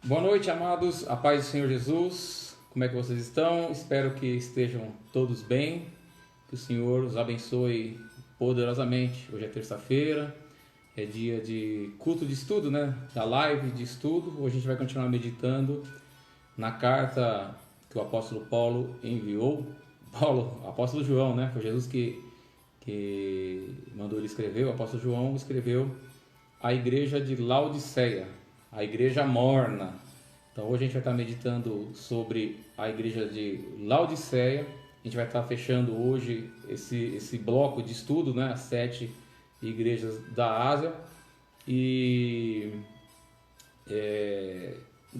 Boa noite, amados, a paz do Senhor Jesus. Como é que vocês estão? Espero que estejam todos bem, que o Senhor os abençoe poderosamente. Hoje é terça-feira, é dia de culto de estudo, né? Da live de estudo. Hoje a gente vai continuar meditando na carta que o apóstolo Paulo enviou. Apóstolo João, né? Foi Jesus que mandou ele escrever. O apóstolo João escreveu a igreja de Laodiceia, a igreja morna. Então hoje a gente vai estar meditando sobre a igreja de Laodiceia. A gente vai estar fechando hoje esse bloco de estudo, né? As 7 igrejas da Ásia. E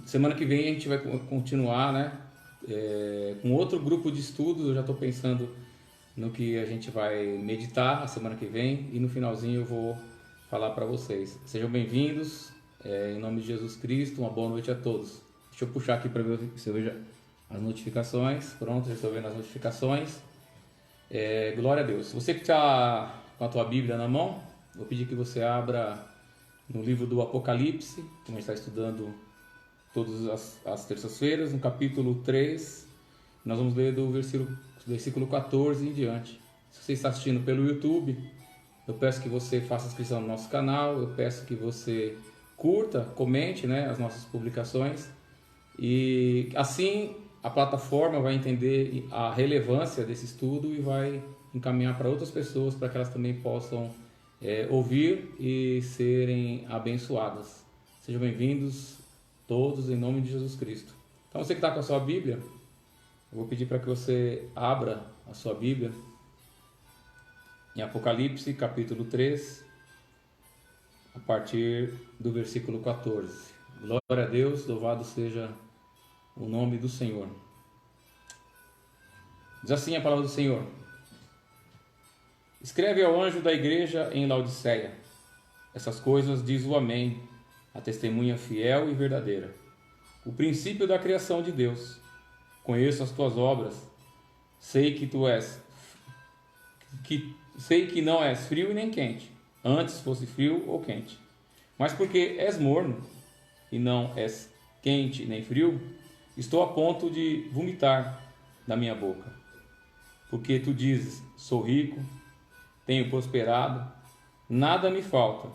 semana que vem a gente vai continuar, né? Com outro grupo de estudos. Eu já estou pensando no que a gente vai meditar a semana que vem. E no finalzinho eu vou falar para vocês. Sejam bem-vindos. Em nome de Jesus Cristo, uma boa noite a todos. Deixa eu puxar aqui para ver se eu vejo as notificações. Pronto, já estou vendo as notificações. Glória a Deus. Você que está com a tua Bíblia na mão, vou pedir que você abra no livro do Apocalipse, que a gente está estudando todas as terças-feiras, no capítulo 3. Nós vamos ler do versículo 14 em diante. Se você está assistindo pelo YouTube, eu peço que você faça inscrição no nosso canal, eu peço que você curta, comente, né, as nossas publicações, e assim a plataforma vai entender a relevância desse estudo e vai encaminhar para outras pessoas para que elas também possam ouvir e serem abençoadas. Sejam bem-vindos todos em nome de Jesus Cristo. Então você que está com a sua Bíblia, eu vou pedir para que você abra a sua Bíblia em Apocalipse capítulo 3, a partir do versículo 14. Glória a Deus, louvado seja o nome do Senhor. Diz assim a palavra do Senhor: escreve ao anjo da igreja em Laodiceia: essas coisas diz o Amém, a testemunha fiel e verdadeira, o princípio da criação de Deus. Conheço as tuas obras, sei que não és frio e nem quente. Antes fosse frio ou quente. Mas porque és morno e não és quente nem frio, estou a ponto de vomitar da minha boca. Porque tu dizes: sou rico, tenho prosperado, nada me falta,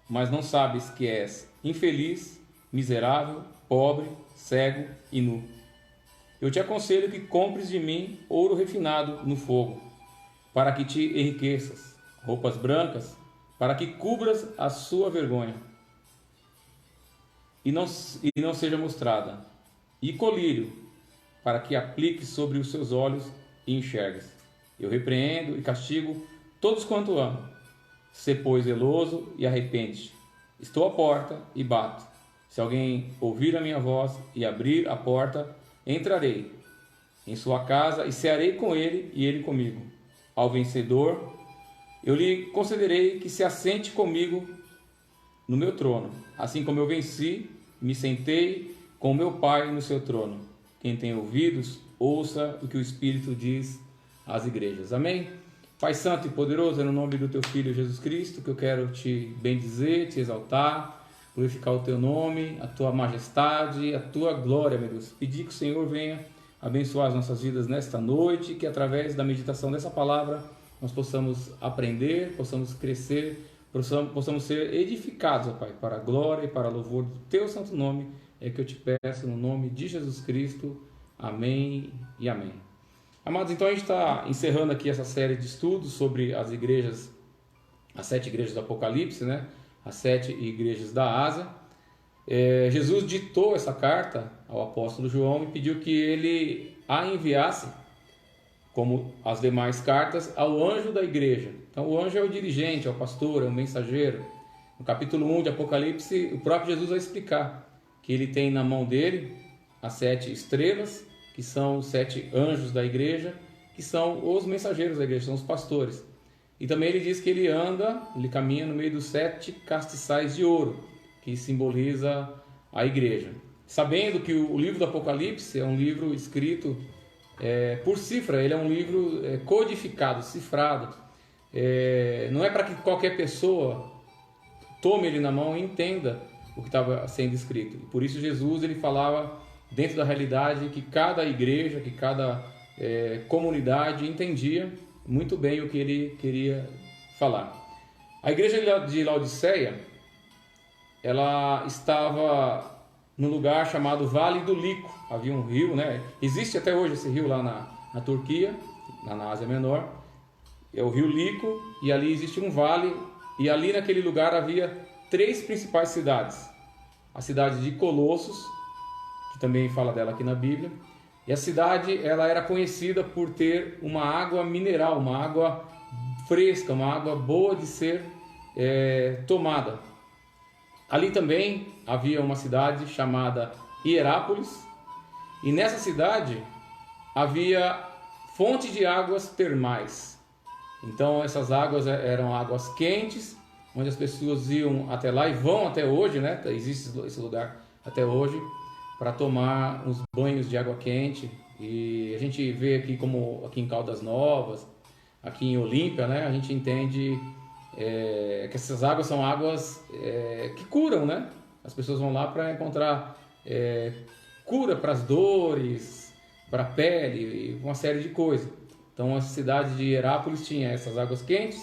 mas não sabes que és infeliz, miserável, pobre, cego e nu. Eu te aconselho que compres de mim ouro refinado no fogo, para que te enriqueças, roupas brancas, para que cubras a sua vergonha e não seja mostrada, e colírio, para que apliques sobre os seus olhos e enxergues. Eu repreendo e castigo todos quanto amo. Sê, pois, zeloso e arrepende-te. Estou à porta e bato. Se alguém ouvir a minha voz e abrir a porta, entrarei em sua casa e cearei com ele e ele comigo. Ao vencedor, eu lhe concederei que se assente comigo no meu trono, assim como eu venci, me sentei com meu Pai no seu trono. Quem tem ouvidos, ouça o que o Espírito diz às igrejas. Amém? Pai Santo e Poderoso, é no nome do Teu Filho Jesus Cristo que eu quero te bendizer, te exaltar, glorificar o Teu nome, a Tua majestade, a Tua glória, meu Deus. Pedir que o Senhor venha abençoar as nossas vidas nesta noite, que através da meditação dessa palavra nós possamos aprender, possamos crescer, possamos ser edificados, ó Pai, para a glória e para o louvor do Teu santo nome, é que eu te peço no nome de Jesus Cristo. Amém e amém. Amados, então a gente está encerrando aqui essa série de estudos sobre as igrejas, as 7 igrejas do Apocalipse, né? As 7 igrejas da Ásia. Jesus ditou essa carta ao apóstolo João e pediu que ele a enviasse, como as demais cartas, ao anjo da igreja. Então o anjo é o dirigente, é o pastor, é o mensageiro. No capítulo 1 de Apocalipse, o próprio Jesus vai explicar que ele tem na mão dele as 7 estrelas, que são os 7 anjos da igreja, que são os mensageiros da igreja, são os pastores. E também ele diz que ele caminha no meio dos 7 castiçais de ouro, que simboliza a igreja. Sabendo que o livro do Apocalipse é um livro escrito por cifra, ele é um livro codificado, cifrado. Não é para que qualquer pessoa tome ele na mão e entenda o que estava sendo escrito. E por isso Jesus ele falava dentro da realidade que cada igreja, que cada comunidade entendia muito bem o que ele queria falar. A igreja de Laodiceia, ela estava num lugar chamado Vale do Lico. Havia um rio, né? Existe até hoje esse rio lá na Turquia, na Ásia Menor. É o rio Lico, e ali existe um vale, e ali naquele lugar havia 3 principais cidades. A cidade de Colossos, que também fala dela aqui na Bíblia, e a cidade ela era conhecida por ter uma água mineral, uma água fresca, uma água boa de ser tomada. Ali também havia uma cidade chamada Hierápolis, e nessa cidade havia fonte de águas termais. Então essas águas eram águas quentes, onde as pessoas iam até lá e vão até hoje, né? Existe esse lugar até hoje, para tomar uns banhos de água quente. E a gente vê aqui, como aqui em Caldas Novas, aqui em Olímpia, né? A gente entende que essas águas são águas que curam, né? As pessoas vão lá para encontrar cura para as dores, para a pele, uma série de coisas. Então a cidade de Hierápolis tinha essas águas quentes,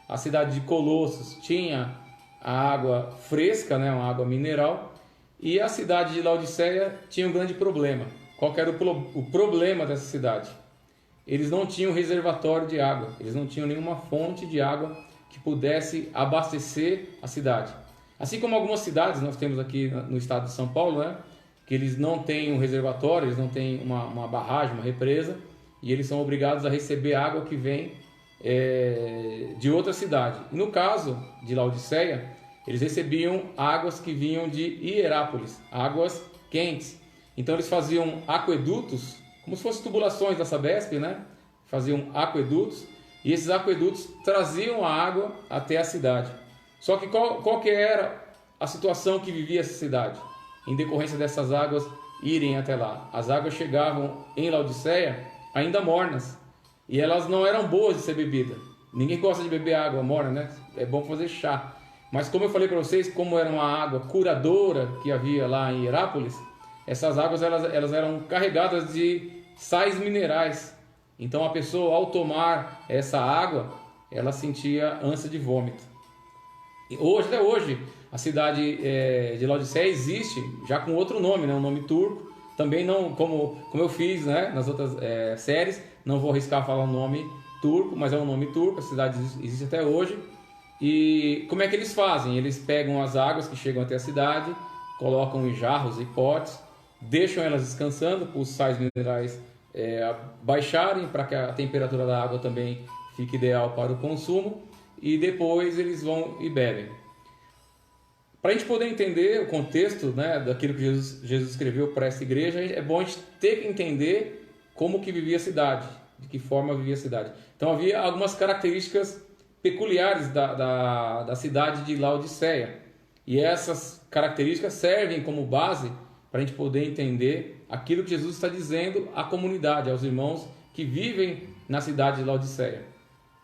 a cidade de Colossos tinha a água fresca, né? Uma água mineral, e a cidade de Laodiceia tinha um grande problema. Qual que era o problema dessa cidade? Eles não tinham reservatório de água, eles não tinham nenhuma fonte de água que pudesse abastecer a cidade. Assim como algumas cidades, nós temos aqui no estado de São Paulo, né, que eles não têm um reservatório, eles não têm uma barragem, uma represa, e eles são obrigados a receber água que vem de outra cidade. E no caso de Laodiceia, eles recebiam águas que vinham de Hierápolis, águas quentes. Então eles faziam aquedutos, como se fossem tubulações da Sabesp, né? Faziam aquedutos, e esses aquedutos traziam a água até a cidade. Só que qual que era a situação que vivia essa cidade? Em decorrência dessas águas irem até lá. As águas chegavam em Laodiceia ainda mornas, e elas não eram boas de ser bebida. Ninguém gosta de beber água morna, né? É bom fazer chá. Mas como eu falei para vocês, como era uma água curadora que havia lá em Hierápolis, essas águas elas eram carregadas de sais minerais. Então a pessoa, ao tomar essa água, ela sentia ânsia de vômito. E até hoje, a cidade de Laodiceia existe já com outro nome, né? Um nome turco. Também não, como eu fiz, né, nas outras séries, não vou arriscar falar o nome turco, mas é um nome turco, a cidade existe até hoje. E como é que eles fazem? Eles pegam as águas que chegam até a cidade, colocam em jarros e potes, deixam elas descansando para os sais minerais baixarem, para que a temperatura da água também fique ideal para o consumo, e depois eles vão e bebem. Para a gente poder entender o contexto, né, daquilo que Jesus escreveu para essa igreja, é bom a gente ter que entender como que vivia a cidade, de que forma vivia a cidade. Então havia algumas características peculiares da cidade de Laodiceia, e essas características servem como base para a gente poder entender aquilo que Jesus está dizendo à comunidade, aos irmãos que vivem na cidade de Laodiceia.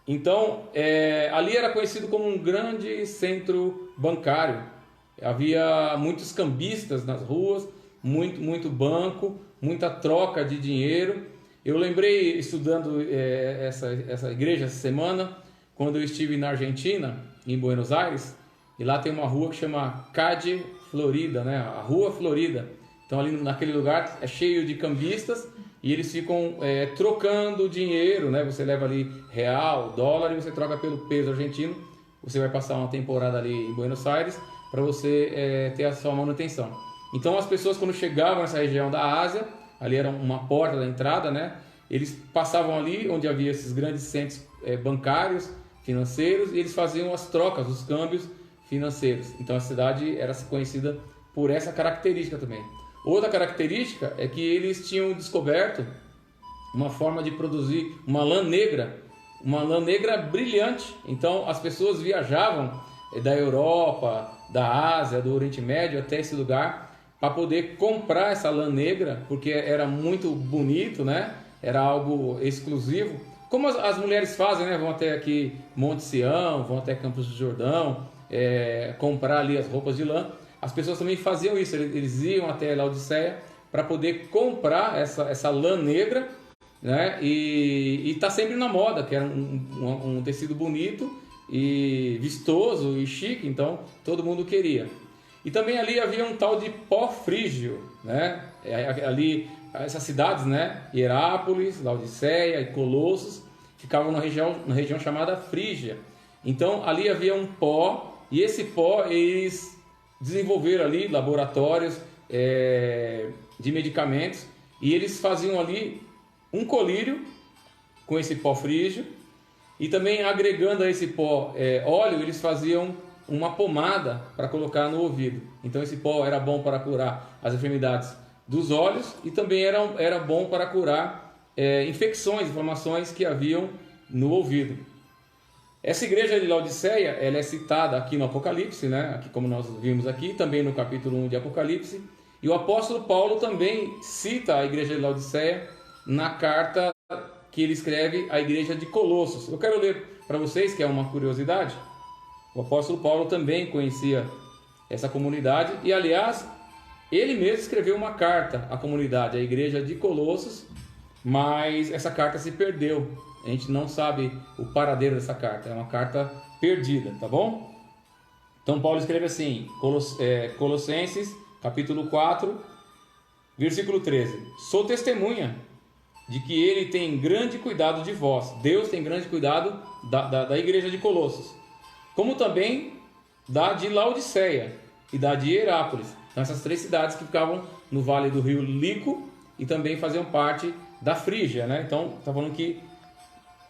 Então, ali era conhecido como um grande centro bancário. Havia muitos cambistas nas ruas, muito banco, muita troca de dinheiro. Eu lembrei, estudando essa igreja essa semana, quando eu estive na Argentina, em Buenos Aires, e lá tem uma rua que chama Calle Florida, né? A Rua Florida. Então ali naquele lugar é cheio de cambistas, e eles ficam trocando dinheiro, né? Você leva ali real, dólar, e você troca pelo peso argentino. Você vai passar uma temporada ali em Buenos Aires para você ter a sua manutenção. Então as pessoas, quando chegavam nessa região da Ásia, ali era uma porta da entrada, né? Eles passavam ali onde havia esses grandes centros bancários, financeiros, e eles faziam as trocas, os câmbios financeiros. Então a cidade era conhecida por essa característica também. Outra característica é que eles tinham descoberto uma forma de produzir uma lã negra brilhante. Então as pessoas viajavam da Europa, da Ásia, do Oriente Médio até esse lugar para poder comprar essa lã negra, porque era muito bonito, né? Era algo exclusivo. Como as mulheres fazem, né? Vão até aqui Monte Sião, vão até Campos do Jordão, comprar ali as roupas de lã. as pessoas também faziam isso, eles iam até Laodiceia para poder comprar essa lã negra, né? E está sempre na moda, que era um tecido bonito e vistoso e chique, então todo mundo queria. E também ali havia um tal de pó frígio, né? Ali, essas cidades, né? Hierápolis, Laodiceia e Colossos, ficavam na região chamada Frígia. Então ali havia um pó, e esse pó eles desenvolveram ali laboratórios de medicamentos, e eles faziam ali um colírio com esse pó frígio, e também agregando a esse pó óleo, eles faziam uma pomada para colocar no ouvido. Então esse pó era bom para curar as enfermidades dos olhos, e também era bom para curar infecções, inflamações que haviam no ouvido. Essa igreja de Laodiceia, ela é citada aqui no Apocalipse, né? Aqui, como nós vimos aqui, também no capítulo 1 de Apocalipse. E o apóstolo Paulo também cita a igreja de Laodiceia na carta que ele escreve à igreja de Colossos. Eu quero ler para vocês, que é uma curiosidade. O apóstolo Paulo também conhecia essa comunidade e, aliás, ele mesmo escreveu uma carta à comunidade, à igreja de Colossos, mas essa carta se perdeu. A gente não sabe o paradeiro dessa carta, é uma carta perdida, tá bom? Então Paulo escreve assim, Colossenses, capítulo 4, versículo 13. Sou testemunha de que ele tem grande cuidado de vós. Deus tem grande cuidado da igreja de Colossos, como também da de Laodiceia e da de Hierápolis. Então, essas três cidades que ficavam no vale do rio Lico e também faziam parte da Frígia, né? Então, está falando que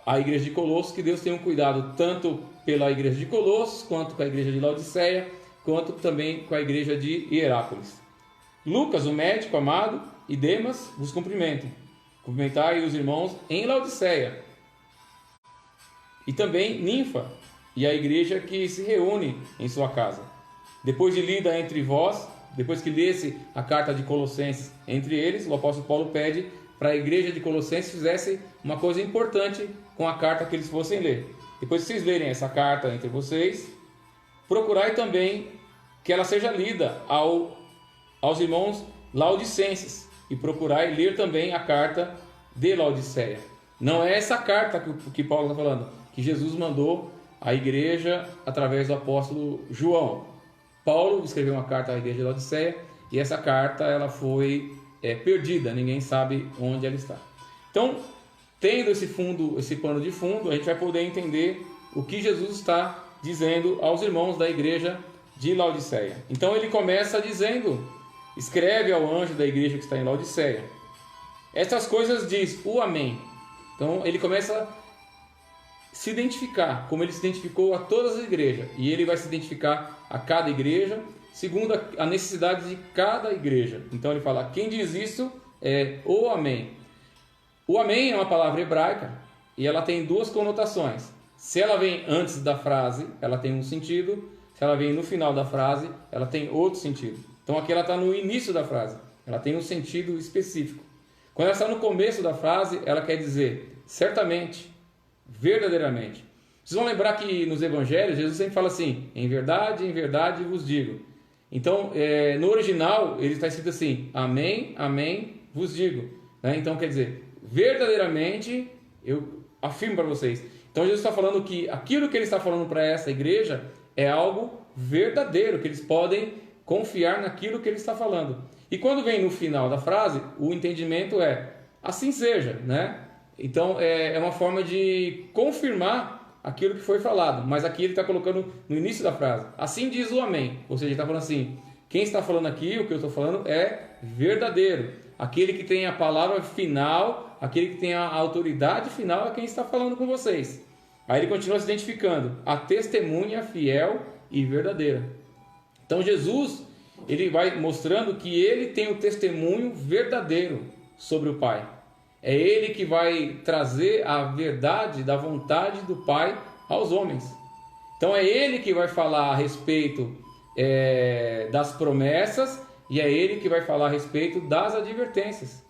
a igreja de Colossos, que Deus tem um cuidado tanto pela igreja de Colossos, quanto com a igreja de Laodiceia, quanto também com a igreja de Hierápolis. Lucas, o médico amado, e Demas vos cumprimentam. Cumprimentai os irmãos em Laodiceia. E também Ninfa, e a igreja que se reúne em sua casa. Depois de lida entre vós, depois que lesse a carta de Colossenses entre eles, o apóstolo Paulo pede para a igreja de Colossenses fizesse uma coisa importante com a carta que eles fossem ler. Depois que vocês lerem essa carta entre vocês, procurai também que ela seja lida aos irmãos laodicenses, e procurai ler também a carta de Laodiceia. Não é essa carta que Paulo está falando, que Jesus mandou à igreja através do apóstolo João. Paulo escreveu uma carta à igreja de Laodiceia, e essa carta ela foi perdida, ninguém sabe onde ela está. Então, tendo esse pano de fundo, a gente vai poder entender o que Jesus está dizendo aos irmãos da igreja de Laodiceia. Então ele começa dizendo, escreve ao anjo da igreja que está em Laodiceia. Estas coisas diz o Amém. Então ele começa a se identificar, como ele se identificou a todas as igrejas, e ele vai se identificar a cada igreja, segundo a necessidade de cada igreja. Então ele fala, quem diz isso é o Amém. O Amém é uma palavra hebraica e ela tem duas conotações. Se ela vem antes da frase, ela tem um sentido. Se ela vem no final da frase, ela tem outro sentido. Então aqui ela está no início da frase, ela tem um sentido específico. Quando ela está no começo da frase, ela quer dizer certamente, verdadeiramente. Vocês vão lembrar que nos evangelhos, Jesus sempre fala assim, em verdade vos digo. Então, no original, ele está escrito assim, amém, amém, vos digo. Né? Então, quer dizer, verdadeiramente, eu afirmo para vocês. Então, Jesus está falando que aquilo que ele está falando para essa igreja é algo verdadeiro, que eles podem confiar naquilo que ele está falando. E quando vem no final da frase, o entendimento é, assim seja, né? Então, é uma forma de confirmar aquilo que foi falado, mas aqui ele está colocando no início da frase, assim diz o Amém, ou seja, ele está falando assim, quem está falando aqui, o que eu estou falando é verdadeiro, aquele que tem a palavra final, aquele que tem a autoridade final é quem está falando com vocês. Aí ele continua se identificando, a testemunha fiel e verdadeira. Então Jesus, ele vai mostrando que ele tem o testemunho verdadeiro sobre o Pai. É ele que vai trazer a verdade da vontade do Pai aos homens. Então é ele que vai falar a respeito das promessas, e é ele que vai falar a respeito das advertências.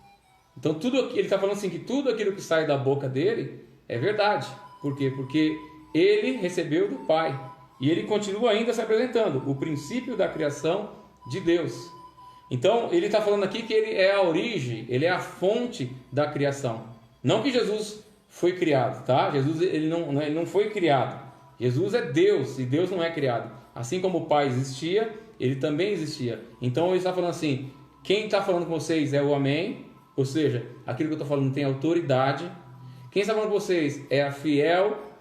Então ele está falando assim que tudo aquilo que sai da boca dele é verdade. Por quê? Porque ele recebeu do Pai. E ele continua ainda se apresentando. O princípio da criação de Deus. Então, ele está falando aqui que ele é a origem, ele é a fonte da criação. Não que Jesus foi criado, tá? Jesus ele não foi criado. Jesus é Deus e Deus não é criado. Assim como o Pai existia, ele também existia. Então, ele está falando assim, quem está falando com vocês é o Amém, ou seja, aquilo que eu estou falando tem autoridade. Quem está falando com vocês é a fiel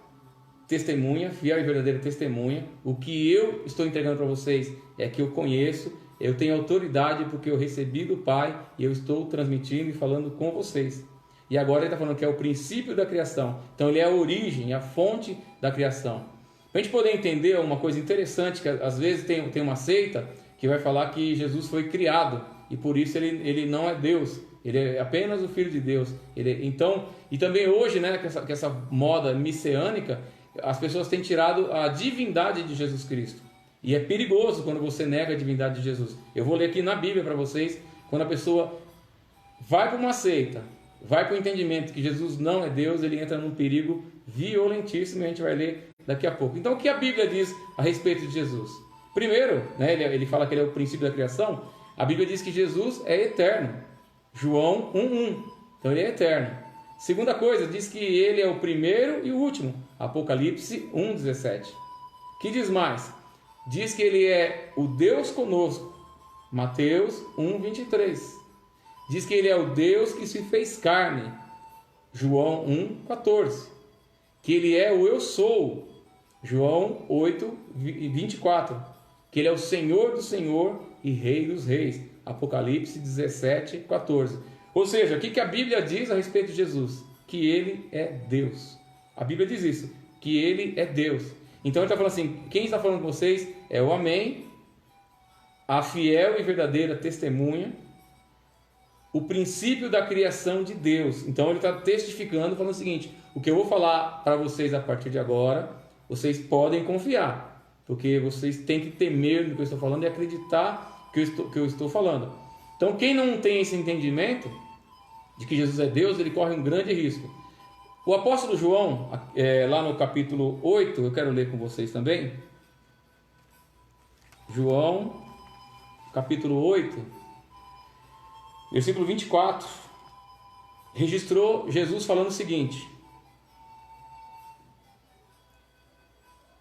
testemunha, fiel e verdadeira testemunha. O que eu estou entregando para vocês é que eu conheço, eu tenho autoridade porque eu recebi do Pai e eu estou transmitindo e falando com vocês. E agora ele está falando que é o princípio da criação. Então ele é a origem, a fonte da criação. Para a gente poder entender uma coisa interessante, que às vezes tem uma seita que vai falar que Jesus foi criado e por isso ele não é Deus. Ele é apenas o Filho de Deus. Então, e também hoje, né, com essa moda messiânica, as pessoas têm tirado a divindade de Jesus Cristo. E é perigoso quando você nega a divindade de Jesus. Eu vou ler aqui na Bíblia para vocês, quando a pessoa vai para uma seita, vai para o entendimento que Jesus não é Deus, ele entra num perigo violentíssimo e a gente vai ler daqui a pouco. Então, o que a Bíblia diz a respeito de Jesus? Primeiro, né, ele fala que ele é o princípio da criação. A Bíblia diz que Jesus é eterno. João 1:1. Então, ele é eterno. Segunda coisa, diz que ele é o primeiro e o último. Apocalipse 1:17. Que diz mais? Diz que ele é o Deus conosco. Mateus 1:23. Diz que ele é o Deus que se fez carne. João 1:14. Que ele é o eu sou. João 8:24. Que ele é o Senhor do Senhor e Rei dos Reis. Apocalipse 17:14. Ou seja, o que a Bíblia diz a respeito de Jesus? Que ele é Deus. A Bíblia diz isso, que ele é Deus. Então ele está falando assim, quem está falando com vocês é o Amém, a fiel e verdadeira testemunha, o princípio da criação de Deus. Então ele está testificando, falando o seguinte, o que eu vou falar para vocês a partir de agora, vocês podem confiar, porque vocês têm que temer no que eu estou falando e acreditar que eu estou falando. Então quem não tem esse entendimento de que Jesus é Deus, ele corre um grande risco. O apóstolo João, lá no capítulo 8, eu quero ler com vocês também. João, capítulo 8, versículo 24, registrou Jesus falando o seguinte.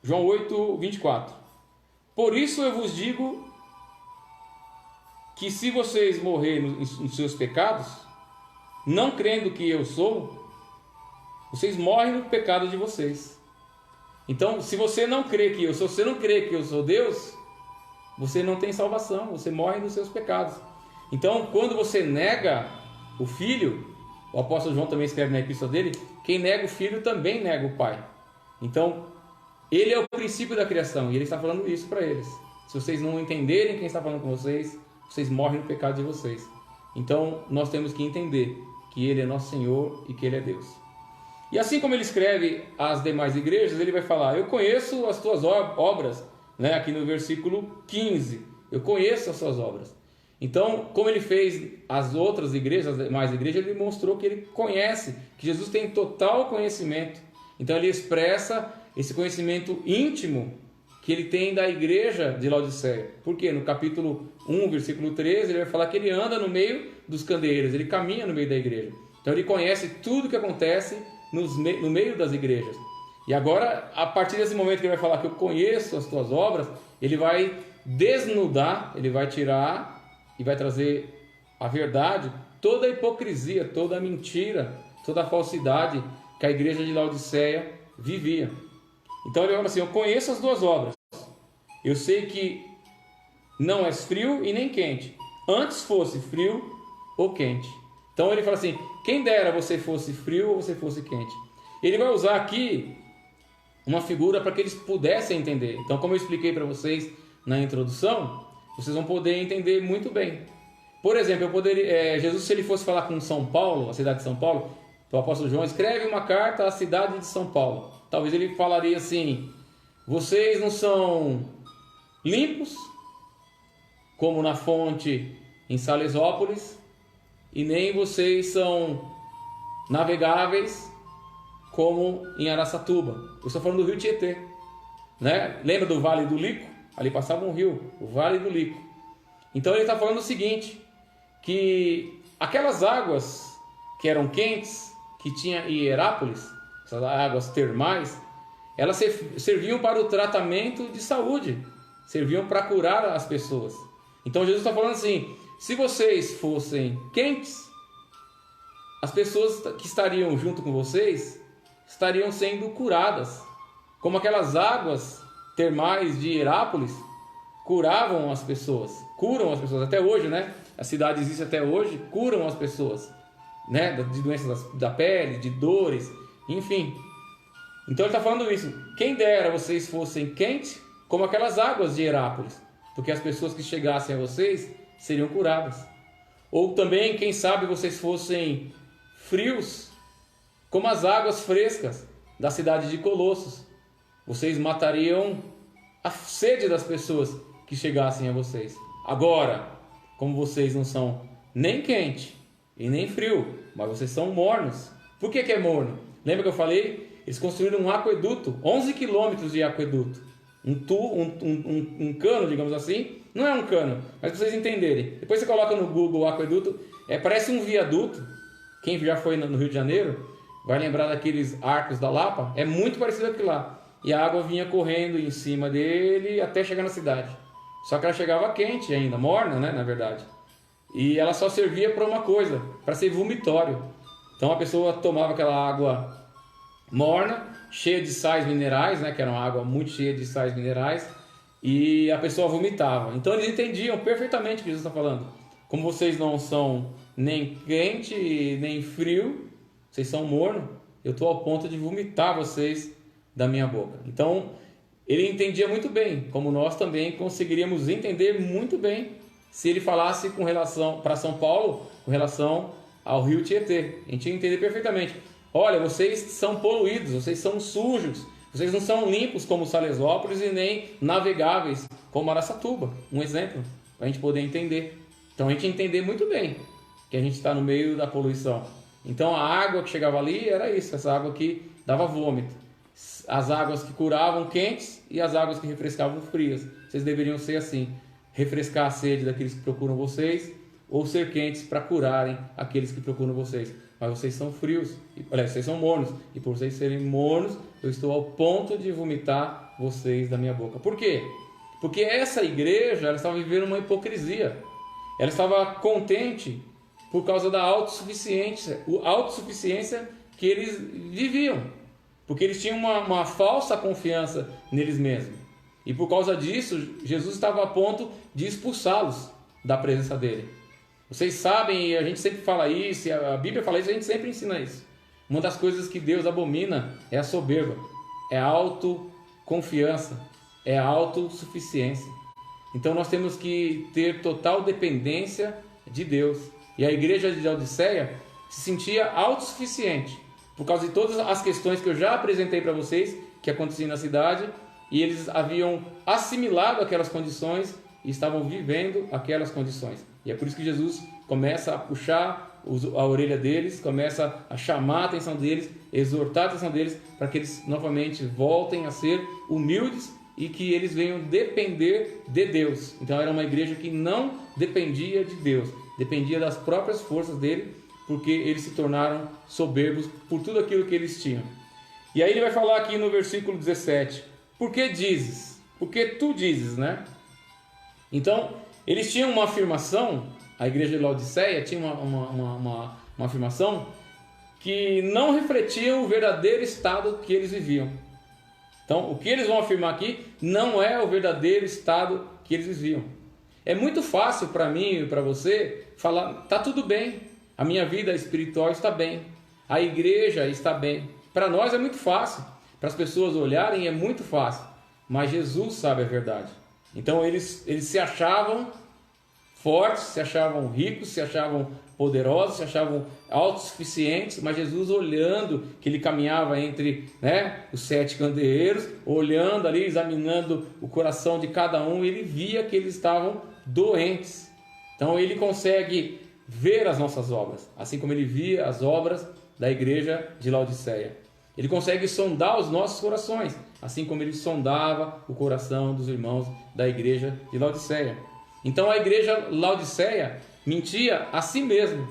João 8, 24. Por isso eu vos digo que se vocês morrerem nos seus pecados, não crendo que eu sou, vocês morrem no pecado de vocês. Então, se você não crê que eu sou, se você não crê que eu sou Deus, você não tem salvação, você morre nos seus pecados. Então, quando você nega o Filho, o apóstolo João também escreve na epístola dele, quem nega o Filho também nega o Pai. Então, ele é o princípio da criação e ele está falando isso para eles. Se vocês não entenderem quem está falando com vocês, vocês morrem no pecado de vocês. Então, nós temos que entender que ele é nosso Senhor e que ele é Deus. E assim como ele escreve às demais igrejas, ele vai falar, eu conheço as tuas obras, né? Aqui no versículo 15, eu conheço as suas obras. Então, como ele fez as outras igrejas, as demais igrejas, ele mostrou que ele conhece, que Jesus tem total conhecimento. Então, ele expressa esse conhecimento íntimo que ele tem da igreja de Laodiceia. Por quê? No capítulo 1, versículo 13, ele vai falar que ele anda no meio dos candeeiros, ele caminha no meio da igreja. Então, ele conhece tudo que acontece no meio das igrejas. E agora, a partir desse momento que ele vai falar que eu conheço as tuas obras, ele vai desnudar, ele vai tirar e vai trazer a verdade, toda a hipocrisia, toda a mentira, toda a falsidade que a igreja de Laodiceia vivia. Então ele fala assim, eu conheço as tuas obras, eu sei que não és frio e nem quente, antes fosse frio ou quente. Então ele fala assim, quem dera você fosse frio ou você fosse quente. Ele vai usar aqui uma figura para que eles pudessem entender. Então, como eu expliquei para vocês na introdução, vocês vão poder entender muito bem. Por exemplo, Jesus, se ele fosse falar com São Paulo, a cidade de São Paulo, o apóstolo João escreve uma carta à cidade de São Paulo. Talvez ele falaria assim, vocês não são limpos, como na fonte em Salesópolis, e nem vocês são navegáveis como em Araçatuba. Eu estou falando do rio Tietê, né? Lembra do Vale do Lico? Ali passava um rio, o Vale do Lico. Então ele está falando o seguinte, que aquelas águas que eram quentes, que tinha em Hierápolis, essas águas termais, elas serviam para o tratamento de saúde, serviam para curar as pessoas. Então Jesus está falando assim, se vocês fossem quentes, as pessoas que estariam junto com vocês estariam sendo curadas, como aquelas águas termais de Hierápolis curavam as pessoas, curam as pessoas até hoje, né? A cidade existe até hoje, curam as pessoas, né? De doenças da pele, de dores, enfim. Então ele está falando isso. Quem dera vocês fossem quentes como aquelas águas de Hierápolis, porque as pessoas que chegassem a vocês seriam curadas. Ou também, quem sabe, vocês fossem frios como as águas frescas da cidade de Colossos. Vocês matariam a sede das pessoas que chegassem a vocês. Agora, como vocês não são nem quente e nem frio, mas vocês são mornos. Por que é morno? Lembra que eu falei? Eles construíram um aqueduto, 11 quilômetros de aqueduto. Um cano, digamos assim. Não é um cano, mas para vocês entenderem. Depois você coloca no Google aqueduto, parece um viaduto. Quem já foi no Rio de Janeiro vai lembrar daqueles arcos da Lapa. É muito parecido com aquilo lá. E a água vinha correndo em cima dele até chegar na cidade. Só que ela chegava quente ainda, morna, né, na verdade. E ela só servia para uma coisa, para ser vomitório. Então a pessoa tomava aquela água morna, cheia de sais minerais, né, que era uma água muito cheia de sais minerais, e a pessoa vomitava. Então eles entendiam perfeitamente o que Jesus está falando. Como vocês não são nem quente nem frio, vocês são morno, eu estou ao ponto de vomitar vocês da minha boca. Então ele entendia muito bem, como nós também conseguiríamos entender muito bem se ele falasse com relação para São Paulo, com relação ao rio Tietê. A gente ia entender perfeitamente. Olha, vocês são poluídos, vocês são sujos, vocês não são limpos como Salesópolis e nem navegáveis como Araçatuba. Um exemplo, para a gente poder entender. Então a gente ia entender muito bem que a gente está no meio da poluição. Então a água que chegava ali era isso, essa água que dava vômito. As águas que curavam quentes e as águas que refrescavam frias. Vocês deveriam ser assim, refrescar a sede daqueles que procuram vocês, ou ser quentes para curarem aqueles que procuram vocês. Mas vocês são frios, vocês são mornos, e por vocês serem mornos, eu estou ao ponto de vomitar vocês da minha boca. Por quê? Porque essa igreja, ela estava vivendo uma hipocrisia. Ela estava contente por causa da autossuficiência que eles viviam. Porque eles tinham uma falsa confiança neles mesmos. E por causa disso, Jesus estava a ponto de expulsá-los da presença dele. Vocês sabem, e a gente sempre fala isso, a Bíblia fala isso, a gente sempre ensina isso. Uma das coisas que Deus abomina é a soberba, é a autoconfiança, é a autossuficiência. Então nós temos que ter total dependência de Deus. E a igreja de Laodiceia se sentia autossuficiente, por causa de todas as questões que eu já apresentei para vocês, que aconteciam na cidade, e eles haviam assimilado aquelas condições e estavam vivendo aquelas condições. E é por isso que Jesus começa a puxar a orelha deles, começa a chamar a atenção deles, exortar a atenção deles, para que eles novamente voltem a ser humildes e que eles venham depender de Deus. Então era uma igreja que não dependia de Deus, dependia das próprias forças dele, porque eles se tornaram soberbos por tudo aquilo que eles tinham. E aí ele vai falar aqui no versículo 17, por que dizes? Porque tu dizes, né? Então, eles tinham uma afirmação, a igreja de Laodiceia tinha uma afirmação que não refletia o verdadeiro estado que eles viviam. Então, o que eles vão afirmar aqui não é o verdadeiro estado que eles viviam. É muito fácil para mim e para você falar, está tudo bem, a minha vida espiritual está bem, a igreja está bem. Para nós é muito fácil, para as pessoas olharem é muito fácil, mas Jesus sabe a verdade. Então eles se achavam fortes, se achavam ricos, se achavam poderosos, se achavam autossuficientes, mas Jesus, olhando que ele caminhava entre os 7 candeeiros, olhando ali, examinando o coração de cada um, ele via que eles estavam doentes. Então ele consegue ver as nossas obras, assim como ele via as obras da igreja de Laodiceia. Ele consegue sondar os nossos corações, assim como ele sondava o coração dos irmãos da igreja de Laodiceia. Então a igreja Laodiceia mentia a si mesmo.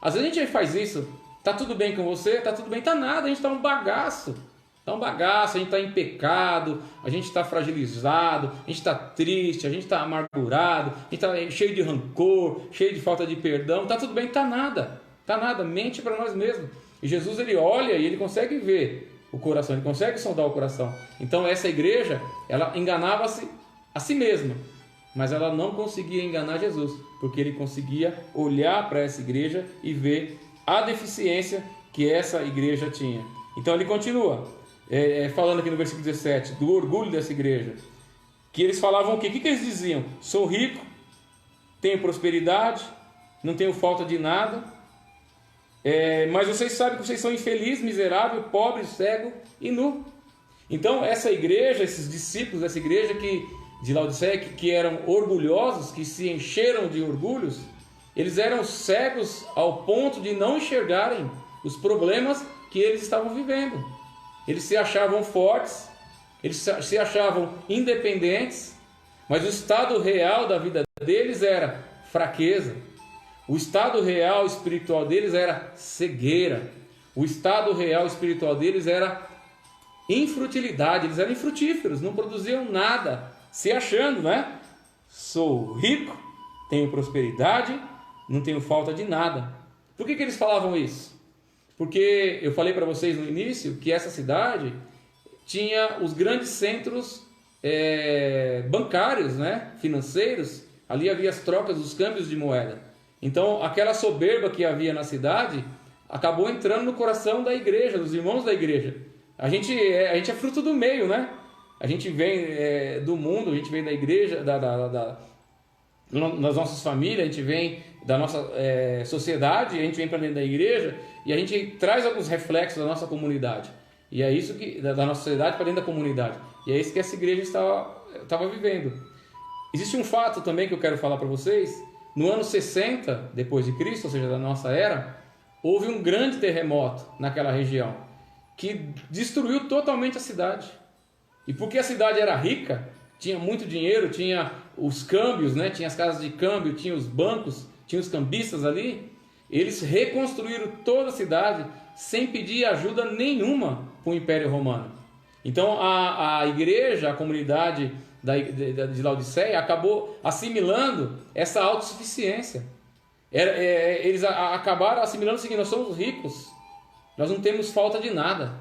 Às vezes a gente faz isso. Tá tudo bem com você? Tá tudo bem? Tá nada, a gente tá um bagaço. Tá um bagaço, a gente tá em pecado, a gente tá fragilizado, a gente tá triste, a gente tá amargurado, a gente tá cheio de rancor, cheio de falta de perdão. Tá tudo bem? Tá nada. Tá nada, mente para nós mesmos. E Jesus, ele olha e ele consegue ver o coração, ele consegue sondar o coração. Então essa igreja, ela enganava-se a si mesma, mas ela não conseguia enganar Jesus, porque ele conseguia olhar para essa igreja e ver a deficiência que essa igreja tinha. Então ele continua falando aqui no versículo 17 do orgulho dessa igreja, que eles falavam o quê? O que eles diziam? Sou rico, tenho prosperidade, não tenho falta de nada, mas vocês sabem que vocês são infeliz, miserável, pobre, cego e nu. Então essa igreja, esses discípulos dessa igreja de Laodiceia, que eram orgulhosos, que se encheram de orgulhos, eles eram cegos ao ponto de não enxergarem os problemas que eles estavam vivendo. Eles se achavam fortes, eles se achavam independentes, mas o estado real da vida deles era fraqueza. O estado real espiritual deles era cegueira. O estado real espiritual deles era infrutilidade. Eles eram infrutíferos, não produziam nada, se achando, né? Sou rico, tenho prosperidade, não tenho falta de nada. Por que eles falavam isso? Porque eu falei para vocês no início que essa cidade tinha os grandes centros bancários, né? Financeiros. Ali havia as trocas dos câmbios de moeda. Então aquela soberba que havia na cidade acabou entrando no coração da igreja, dos irmãos da igreja. A gente é fruto do meio, né? A gente vem do mundo, a gente vem da igreja, das nossas famílias, a gente vem da nossa sociedade, a gente vem para dentro da igreja e a gente traz alguns reflexos da nossa comunidade. E é isso que da nossa sociedade para dentro da comunidade. E é isso que essa igreja estava vivendo. Existe um fato também que eu quero falar para vocês. No ano 60 depois de Cristo, ou seja, da nossa era, houve um grande terremoto naquela região que destruiu totalmente a cidade. E porque a cidade era rica, tinha muito dinheiro, tinha os câmbios, né? Tinha as casas de câmbio, tinha os bancos, tinha os cambistas ali. Eles reconstruíram toda a cidade sem pedir ajuda nenhuma para o Império Romano. Então a igreja, a comunidade de Laodiceia acabou assimilando essa autossuficiência. Eles acabaram assimilando o seguinte: nós somos ricos, nós não temos falta de nada,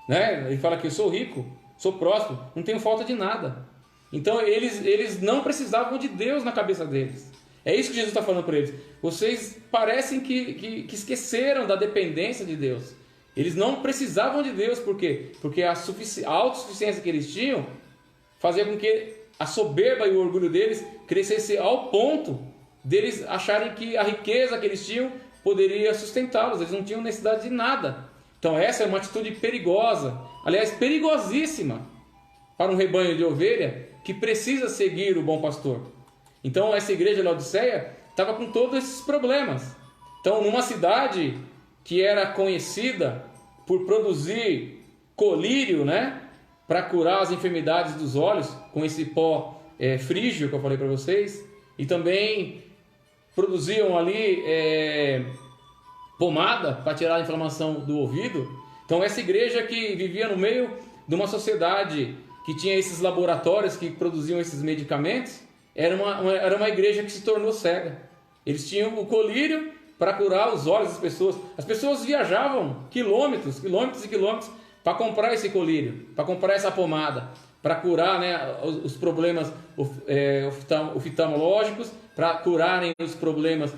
né? Ele fala que eu sou rico, sou próspero, não tenho falta de nada. Então eles não precisavam de Deus na cabeça deles. É isso que Jesus está falando para eles. Vocês parecem que esqueceram da dependência de Deus. Eles não precisavam de Deus, por quê? Porque a autossuficiência que eles tinham fazia com que a soberba e o orgulho deles crescesse ao ponto deles acharem que a riqueza que eles tinham poderia sustentá-los. Eles não tinham necessidade de nada. Então essa é uma atitude perigosa, aliás, perigosíssima para um rebanho de ovelha que precisa seguir o bom pastor. Então essa igreja de Laodiceia estava com todos esses problemas. Então numa cidade que era conhecida por produzir colírio, né, para curar as enfermidades dos olhos, com esse pó frígio que eu falei para vocês, e também produziam ali pomada para tirar a inflamação do ouvido. Então essa igreja que vivia no meio de uma sociedade que tinha esses laboratórios que produziam esses medicamentos, era uma igreja que se tornou cega. Eles tinham o colírio para curar os olhos das pessoas. As pessoas viajavam quilômetros e quilômetros para comprar esse colírio, para comprar essa pomada, para curar, né, os problemas oftalmológicos, para curarem os problemas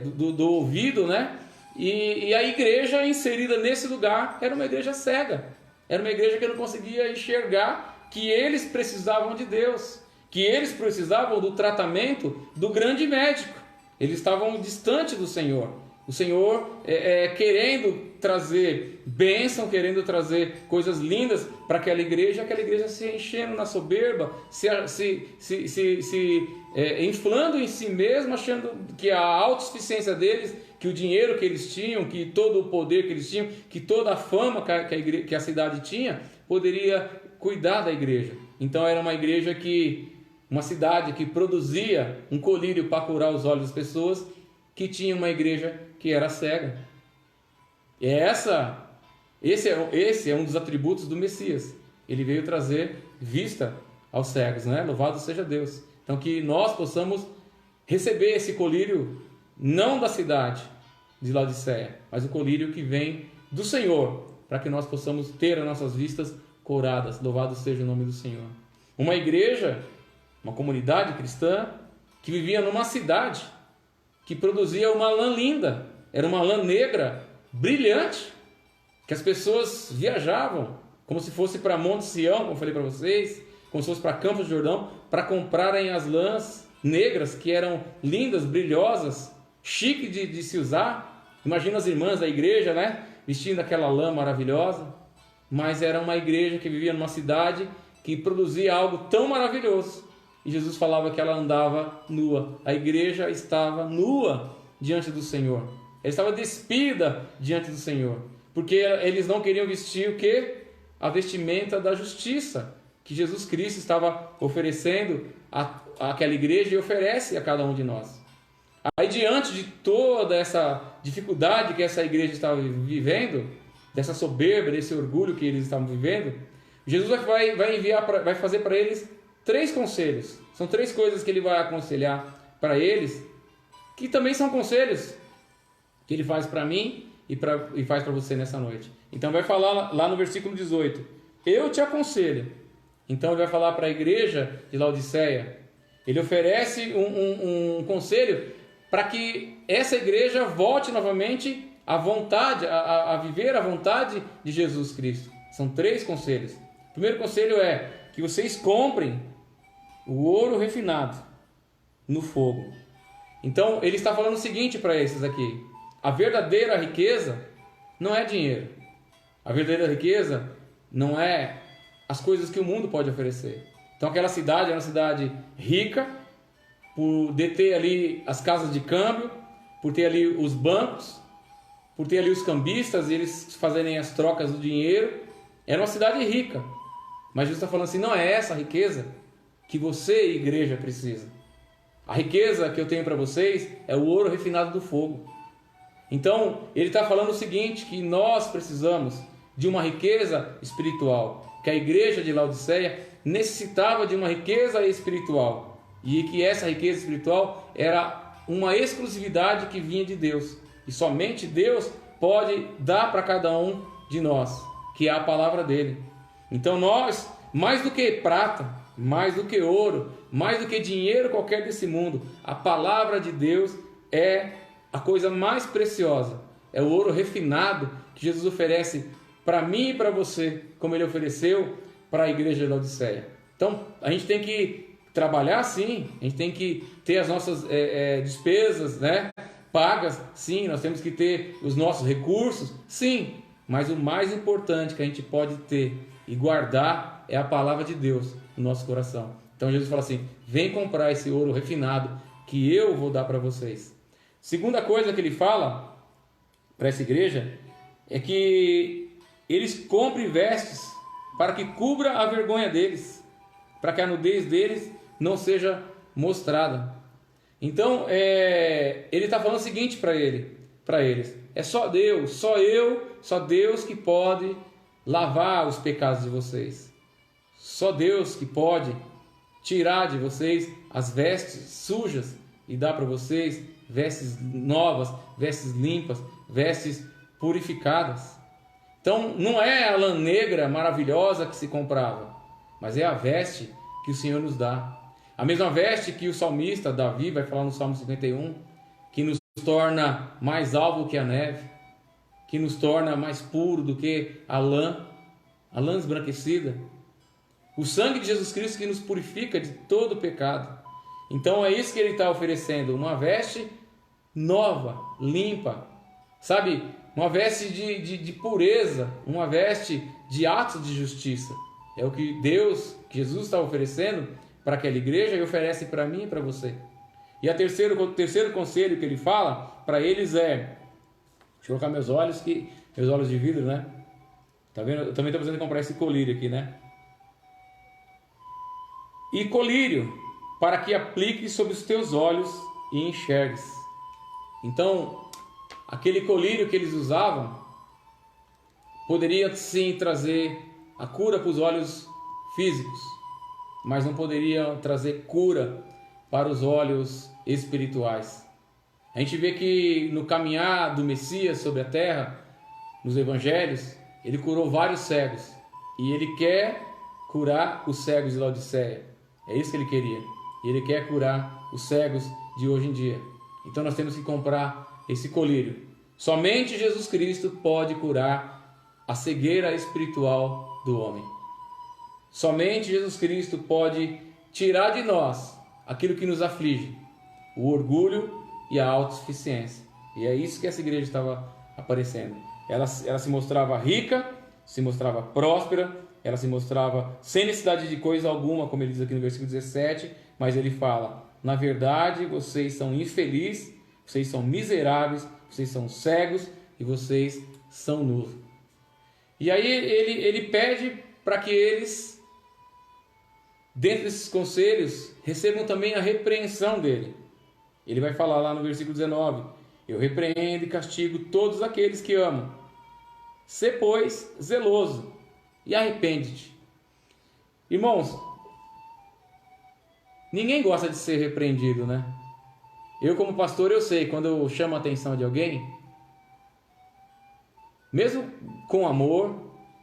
do ouvido, né? E a igreja inserida nesse lugar era uma igreja cega. Era uma igreja que não conseguia enxergar que eles precisavam de Deus, que eles precisavam do tratamento do grande médico. Eles estavam distante do Senhor. O Senhor querendo trazer bênção, querendo trazer coisas lindas para aquela igreja se enchendo na soberba, inflando em si mesmo, achando que a autossuficiência deles, que o dinheiro que eles tinham, que todo o poder que eles tinham, que toda a fama que a cidade tinha, poderia cuidar da igreja. Então era uma igreja que uma cidade que produzia um colírio para curar os olhos das pessoas, que tinha uma igreja que era cega. E esse é um dos atributos do Messias. Ele veio trazer vista aos cegos, né? Louvado seja Deus. Então que nós possamos receber esse colírio não da cidade de Laodiceia, mas o colírio que vem do Senhor, para que nós possamos ter as nossas vistas curadas. Louvado seja o nome do Senhor. Uma igreja, uma comunidade cristã que vivia numa cidade que produzia uma lã linda, era uma lã negra, brilhante, que as pessoas viajavam como se fosse para Monte Sião, como eu falei para vocês, como se fosse para Campos do Jordão, para comprarem as lãs negras que eram lindas, brilhosas, chique de se usar. Imagina as irmãs da igreja, né, vestindo aquela lã maravilhosa. Mas era uma igreja que vivia numa cidade que produzia algo tão maravilhoso. E Jesus falava que ela andava nua. A igreja estava nua diante do Senhor. Ela estava despida diante do Senhor. Porque eles não queriam vestir o quê? A vestimenta da justiça que Jesus Cristo estava oferecendo àquela igreja e oferece a cada um de nós. Aí, diante de toda essa dificuldade que essa igreja estava vivendo, dessa soberba, desse orgulho que eles estavam vivendo, Jesus vai fazer para eles 3 conselhos. São 3 coisas que ele vai aconselhar para eles, que também são conselhos que ele faz para mim e faz para você nessa noite. Então vai falar lá no versículo 18: eu te aconselho. Então ele vai falar para a igreja de Laodiceia. Ele oferece um conselho para que essa igreja volte novamente à vontade, a viver a vontade de Jesus Cristo. São 3 conselhos. O primeiro conselho é que vocês comprem o ouro refinado no fogo. Então ele está falando o seguinte para esses aqui: a verdadeira riqueza não é dinheiro. A verdadeira riqueza não é as coisas que o mundo pode oferecer. Então aquela cidade é uma cidade rica, por deter ali as casas de câmbio, por ter ali os bancos, por ter ali os cambistas e eles fazerem as trocas do dinheiro. Era uma cidade rica. Mas Jesus está falando assim: não é essa a riqueza que você, igreja, precisa. A riqueza que eu tenho para vocês é o ouro refinado do fogo. Então ele está falando o seguinte, que nós precisamos de uma riqueza espiritual, que a igreja de Laodiceia necessitava de uma riqueza espiritual, e que essa riqueza espiritual era uma exclusividade que vinha de Deus, e somente Deus pode dar para cada um de nós, que é a palavra dele. Então nós, mais do que prata, mais do que ouro, mais do que dinheiro qualquer desse mundo, a palavra de Deus é a coisa mais preciosa, é o ouro refinado que Jesus oferece para mim e para você, como ele ofereceu para a igreja de Laodiceia. Então a gente tem que trabalhar sim, a gente tem que ter as nossas despesas, né, pagas, sim, nós temos que ter os nossos recursos, sim, mas o mais importante que a gente pode ter e guardar é a palavra de Deus no nosso coração. Então Jesus fala assim: vem comprar esse ouro refinado que eu vou dar para vocês. Segunda coisa que ele fala para essa igreja é que eles comprem vestes para que cubra a vergonha deles, para que a nudez deles não seja mostrada. Então ele está falando o seguinte para eles: é só Deus, só Deus que pode lavar os pecados de vocês. Só Deus que pode tirar de vocês as vestes sujas e dar para vocês vestes novas, vestes limpas, vestes purificadas. Então não é a lã negra maravilhosa que se comprava, mas é a veste que o Senhor nos dá. A mesma veste que o salmista Davi vai falar no Salmo 51, que nos torna mais alvo que a neve, que nos torna mais puro do que a lã esbranquecida. O sangue de Jesus Cristo que nos purifica de todo pecado. Então é isso que ele está oferecendo, uma veste nova, limpa, sabe? Uma veste de pureza, uma veste de atos de justiça. É o que Jesus está oferecendo para aquela igreja e oferece para mim e para você. E o terceiro conselho que ele fala para eles é: deixa eu colocar meus olhos de vidro, né? Tá vendo? Eu também estou precisando comprar esse colírio aqui, né? E colírio para que aplique sobre os teus olhos e enxergues. Então, aquele colírio que eles usavam poderia sim trazer a cura para os olhos físicos, mas não poderia trazer cura para os olhos espirituais. A gente vê que no caminhar do Messias sobre a terra, nos evangelhos, ele curou vários cegos. E ele quer curar os cegos de Laodiceia. É isso que ele queria. E ele quer curar os cegos de hoje em dia. Então nós temos que comprar esse colírio. Somente Jesus Cristo pode curar a cegueira espiritual do homem. Somente Jesus Cristo pode tirar de nós aquilo que nos aflige, o orgulho e a autossuficiência. E é isso que essa igreja estava aparecendo. Ela se mostrava rica, se mostrava próspera, ela se mostrava sem necessidade de coisa alguma, como ele diz aqui no versículo 17, mas ele fala: na verdade vocês são infelizes, vocês são miseráveis, vocês são cegos e vocês são nus. E aí ele pede para que eles, dentro desses conselhos, recebam também a repreensão dele. Ele vai falar lá no versículo 19: eu repreendo e castigo todos aqueles que amam. Sê, pois, zeloso e arrepende-te. Irmãos, ninguém gosta de ser repreendido, né? Eu, como pastor, eu sei, quando eu chamo a atenção de alguém, mesmo com amor,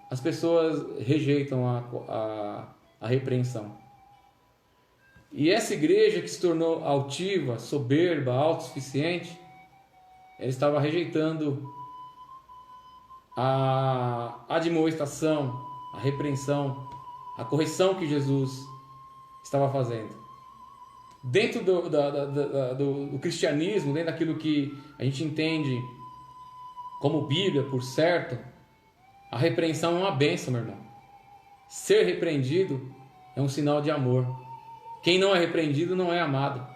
as pessoas rejeitam a repreensão. E essa igreja que se tornou altiva, soberba, autossuficiente, ela estava rejeitando a admoestação, a repreensão, a correção que Jesus estava fazendo. Dentro do cristianismo, dentro daquilo que a gente entende como Bíblia, por certo, a repreensão é uma bênção, meu irmão. Ser repreendido é um sinal de amor. Quem não é repreendido não é amado.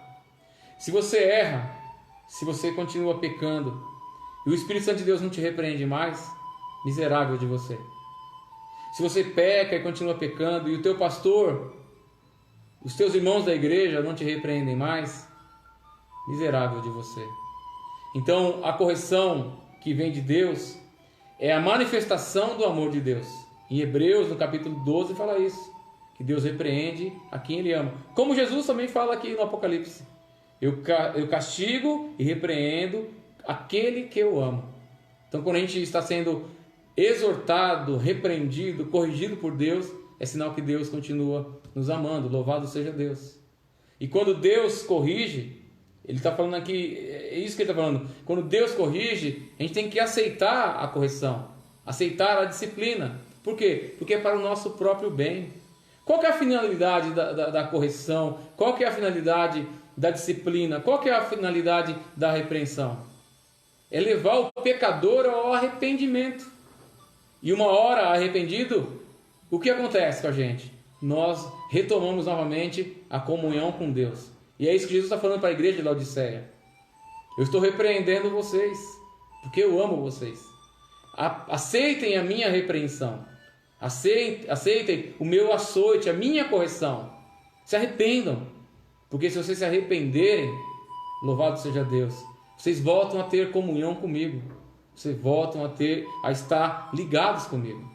Se você erra, se você continua pecando, e o Espírito Santo de Deus não te repreende mais, miserável de você. Se você peca e continua pecando, e o teu pastor, os teus irmãos da igreja não te repreendem mais, miserável de você. Então, a correção que vem de Deus é a manifestação do amor de Deus. Em Hebreus, no capítulo 12, fala isso, que Deus repreende a quem Ele ama. Como Jesus também fala aqui no Apocalipse: eu castigo e repreendo aquele que eu amo. Então, quando a gente está sendo exortado, repreendido, corrigido por Deus, é sinal que Deus continua nos amando. Louvado seja Deus. E quando Deus corrige, Ele está falando aqui, é isso que Ele está falando. Quando Deus corrige, a gente tem que aceitar a correção, aceitar a disciplina. Por quê? Porque é para o nosso próprio bem. Qual que é a finalidade da correção? Qual que é a finalidade da disciplina? Qual que é a finalidade da repreensão? É levar o pecador ao arrependimento. E uma hora arrependido, o que acontece com a gente? Nós retomamos novamente a comunhão com Deus. E é isso que Jesus está falando para a igreja de Laodiceia. Eu estou repreendendo vocês, porque eu amo vocês. Aceitem a minha repreensão. Aceitem o meu açoite, a minha correção. Se arrependam. Porque se vocês se arrependerem, louvado seja Deus, vocês voltam a ter comunhão comigo. Vocês voltam a estar ligados comigo.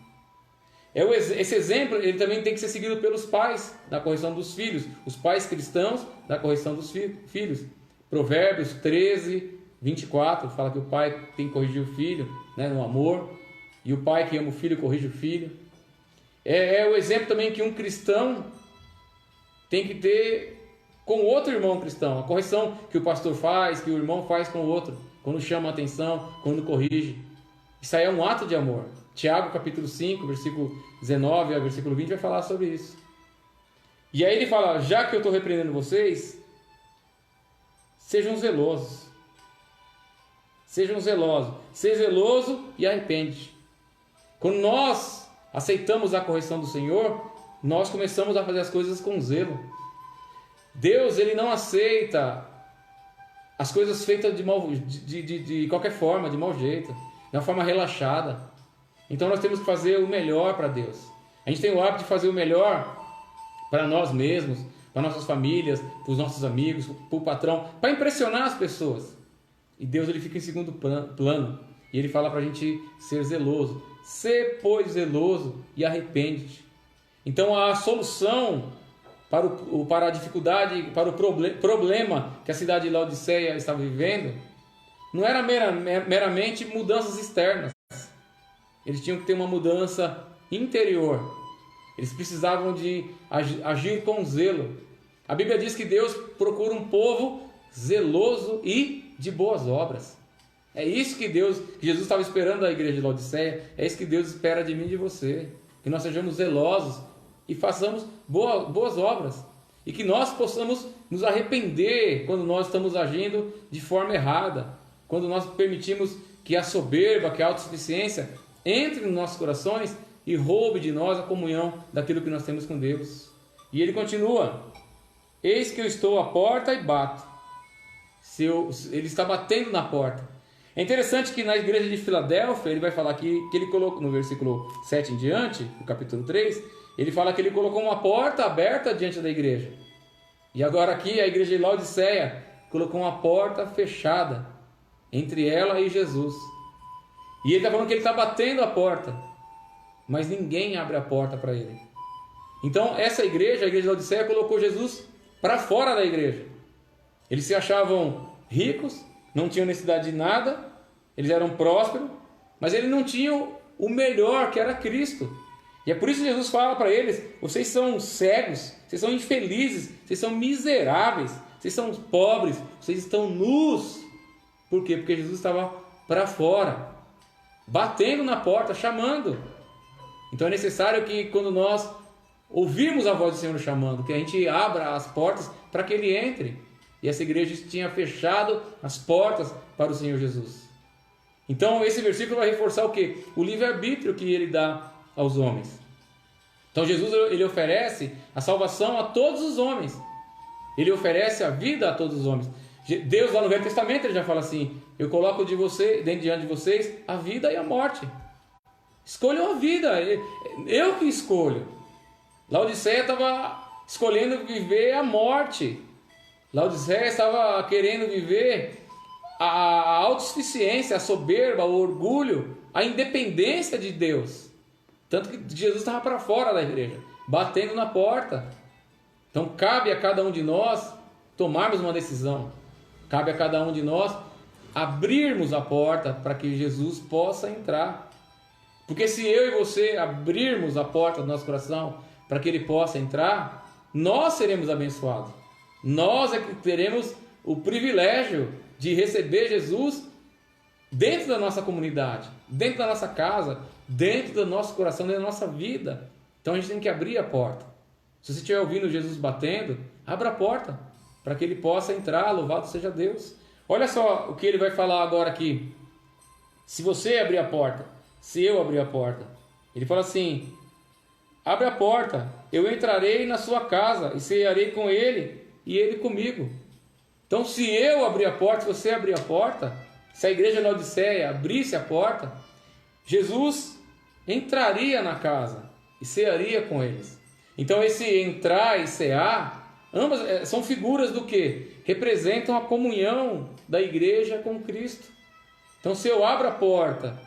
Esse exemplo ele também tem que ser seguido pelos pais da correção dos filhos. Os pais cristãos da correção dos filhos. Provérbios 13, 24 fala que o pai tem que corrigir o filho, né, no amor. E o pai que ama o filho corrige o filho. É o exemplo também que um cristão tem que ter com outro irmão cristão. A correção que o pastor faz, que o irmão faz com o outro, quando chama a atenção, quando corrige. Isso aí é um ato de amor. Tiago capítulo 5, versículo 19 ao versículo 20 vai falar sobre isso. E aí ele fala: já que eu estou repreendendo vocês, sejam zelosos. Sejam zelosos. Seja zeloso e arrepende. Quando nós aceitamos a correção do Senhor, nós começamos a fazer as coisas com zelo. Deus, Ele não aceita as coisas feitas de qualquer forma, de mau jeito, de uma forma relaxada. Então nós temos que fazer o melhor para Deus. A gente tem o hábito de fazer o melhor para nós mesmos, para nossas famílias, para os nossos amigos, para o patrão, para impressionar as pessoas. E Deus ele fica em segundo plano. E ele fala para a gente ser zeloso. Sê, pois, zeloso e arrepende-te. Então a solução para a dificuldade, para o problema que a cidade de Laodiceia estava vivendo, não era meramente mudanças externas. Eles tinham que ter uma mudança interior. Eles precisavam de agir com zelo. A Bíblia diz que Deus procura um povo zeloso e de boas obras. É isso que Jesus estava esperando da igreja de Laodiceia. É isso que Deus espera de mim e de você. Que nós sejamos zelosos e façamos boas obras. E que nós possamos nos arrepender quando nós estamos agindo de forma errada. Quando nós permitimos que a soberba, que a autossuficiência entre nos nossos corações e roube de nós a comunhão daquilo que nós temos com Deus. E ele continua: eis que eu estou à porta e bato. Ele está batendo na porta. É interessante que na igreja de Filadélfia, ele vai falar aqui, que ele colocou, no versículo 7 em diante, no capítulo 3, ele fala que ele colocou uma porta aberta diante da igreja. E agora aqui, a igreja de Laodiceia colocou uma porta fechada entre ela e Jesus. E ele está falando que ele está batendo a porta, mas ninguém abre a porta para ele. Então essa igreja, a igreja de Laodiceia, colocou Jesus para fora da igreja. Eles se achavam ricos, não tinham necessidade de nada, eles eram prósperos, mas eles não tinham o melhor, que era Cristo. E é por isso que Jesus fala para eles: vocês são cegos, vocês são infelizes, vocês são miseráveis, vocês são pobres, vocês estão nus. Por quê? Porque Jesus estava para fora, batendo na porta, chamando. Então é necessário que quando nós ouvirmos a voz do Senhor chamando, que a gente abra as portas para que Ele entre. E essa igreja tinha fechado as portas para o Senhor Jesus. Então esse versículo vai reforçar o quê? O livre-arbítrio que Ele dá aos homens. Então Jesus ele oferece a salvação a todos os homens. Ele oferece a vida a todos os homens. Deus lá no Velho Testamento ele já fala assim: eu coloco diante de vocês a vida e a morte. Escolham a vida, eu que escolho. Laodiceia estava escolhendo viver a morte. Laodiceia estava querendo viver a autossuficiência, a soberba, o orgulho, a independência de Deus. Tanto que Jesus estava para fora da igreja, batendo na porta. Então cabe a cada um de nós tomarmos uma decisão. Cabe a cada um de nós abrirmos a porta para que Jesus possa entrar. Porque se eu e você abrirmos a porta do nosso coração para que Ele possa entrar, nós seremos abençoados. Nós é que teremos o privilégio de receber Jesus dentro da nossa comunidade, dentro da nossa casa, dentro do nosso coração, dentro da nossa vida. Então a gente tem que abrir a porta. Se você estiver ouvindo Jesus batendo, abra a porta para que Ele possa entrar. Louvado seja Deus. Olha só o que Ele vai falar agora aqui. Se você abrir a porta, se eu abrir a porta, Ele fala assim: abre a porta, eu entrarei na sua casa e cearei com Ele e Ele comigo. Então se eu abrir a porta, se você abrir a porta, se a igreja de Laodiceia abrisse a porta, Jesus entraria na casa e cearia com eles. Então esse entrar e cear, ambas são figuras do que? Representam a comunhão da igreja com Cristo. Então se eu abro a porta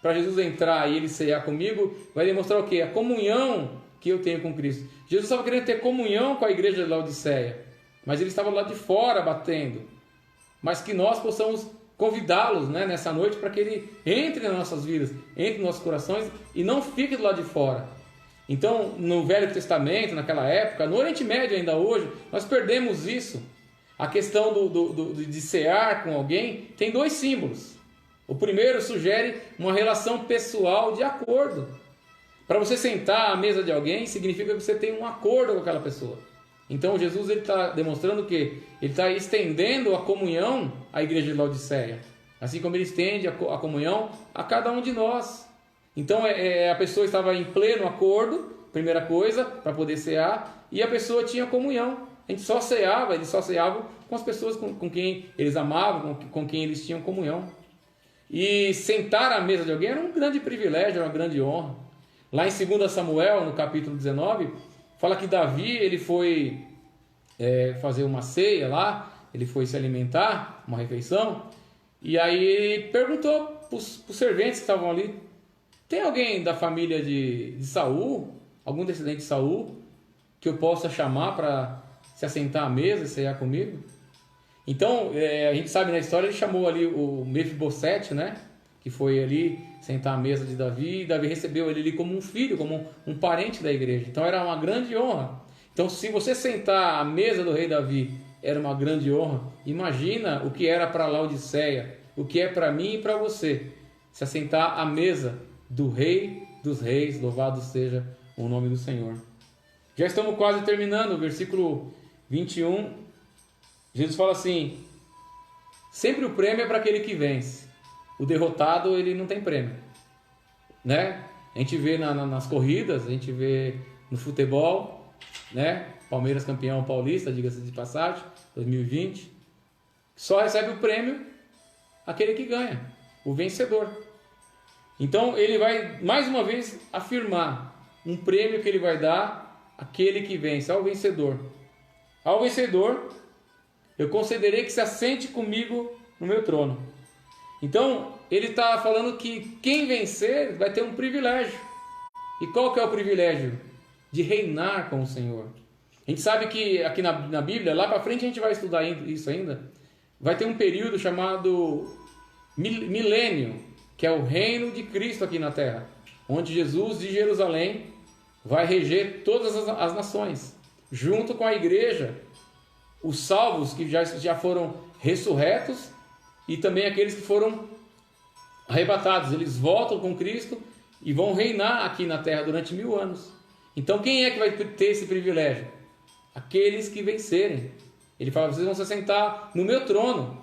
para Jesus entrar e Ele cear comigo, vai demonstrar o que? A comunhão que eu tenho com Cristo. Jesus estava querendo ter comunhão com a igreja de Laodiceia, mas Ele estava lá de fora batendo. Mas que nós possamos convidá-los, né, nessa noite para que Ele entre nas nossas vidas, entre nos nossos corações e não fique do lado de fora. Então, no Velho Testamento, naquela época, no Oriente Médio ainda hoje, nós perdemos isso. A questão de cear com alguém tem dois símbolos. O primeiro sugere uma relação pessoal de acordo. Para você sentar à mesa de alguém, significa que você tem um acordo com aquela pessoa. Então Jesus está demonstrando que Ele está estendendo a comunhão à igreja de Laodiceia, assim como Ele estende a comunhão a cada um de nós. Então a pessoa estava em pleno acordo, primeira coisa, para poder cear, e a pessoa tinha comunhão. A gente só ceava, eles só ceavam com as pessoas com quem eles amavam, com quem eles tinham comunhão. E sentar à mesa de alguém era um grande privilégio, era uma grande honra. Lá em 2 Samuel, no capítulo 19, fala que Davi ele foi fazer uma ceia lá, ele foi se alimentar, uma refeição, e aí ele perguntou para os serventes que estavam ali: tem alguém da família de Saul, algum descendente de Saul, que eu possa chamar para se assentar à mesa e ceiar comigo? Então, a gente sabe na história, ele chamou ali o Mefibosete, né? Que foi ali sentar à mesa de Davi, e Davi recebeu ele ali como um filho, como um parente da igreja. Então era uma grande honra. Então, se você sentar à mesa do rei Davi era uma grande honra, imagina o que era para Laodiceia, o que é para mim e para você, se assentar à mesa do Rei dos Reis, louvado seja o nome do Senhor. Já estamos quase terminando, versículo 21, Jesus fala assim: sempre o prêmio é para aquele que vence, o derrotado ele não tem prêmio, né? A gente vê nas corridas, a gente vê no futebol, né? Palmeiras campeão paulista, diga-se de passagem, 2020, só recebe o prêmio aquele que ganha, o vencedor. Então ele vai mais uma vez afirmar um prêmio que ele vai dar àquele que vence, ao vencedor. Ao vencedor eu concederei que se assente comigo no meu trono. Então ele está falando que quem vencer vai ter um privilégio. E qual que é o privilégio? De reinar com o Senhor. A gente sabe que aqui na Bíblia, lá para frente a gente vai estudar isso ainda, vai ter um período chamado milênio, que é o reino de Cristo aqui na terra, onde Jesus de Jerusalém vai reger todas as nações, junto com a igreja, os salvos que já foram ressurretos e também aqueles que foram arrebatados. Eles voltam com Cristo e vão reinar aqui na terra durante 1000 anos. Então quem é que vai ter esse privilégio? Aqueles que vencerem. Ele fala: vocês vão se sentar no meu trono.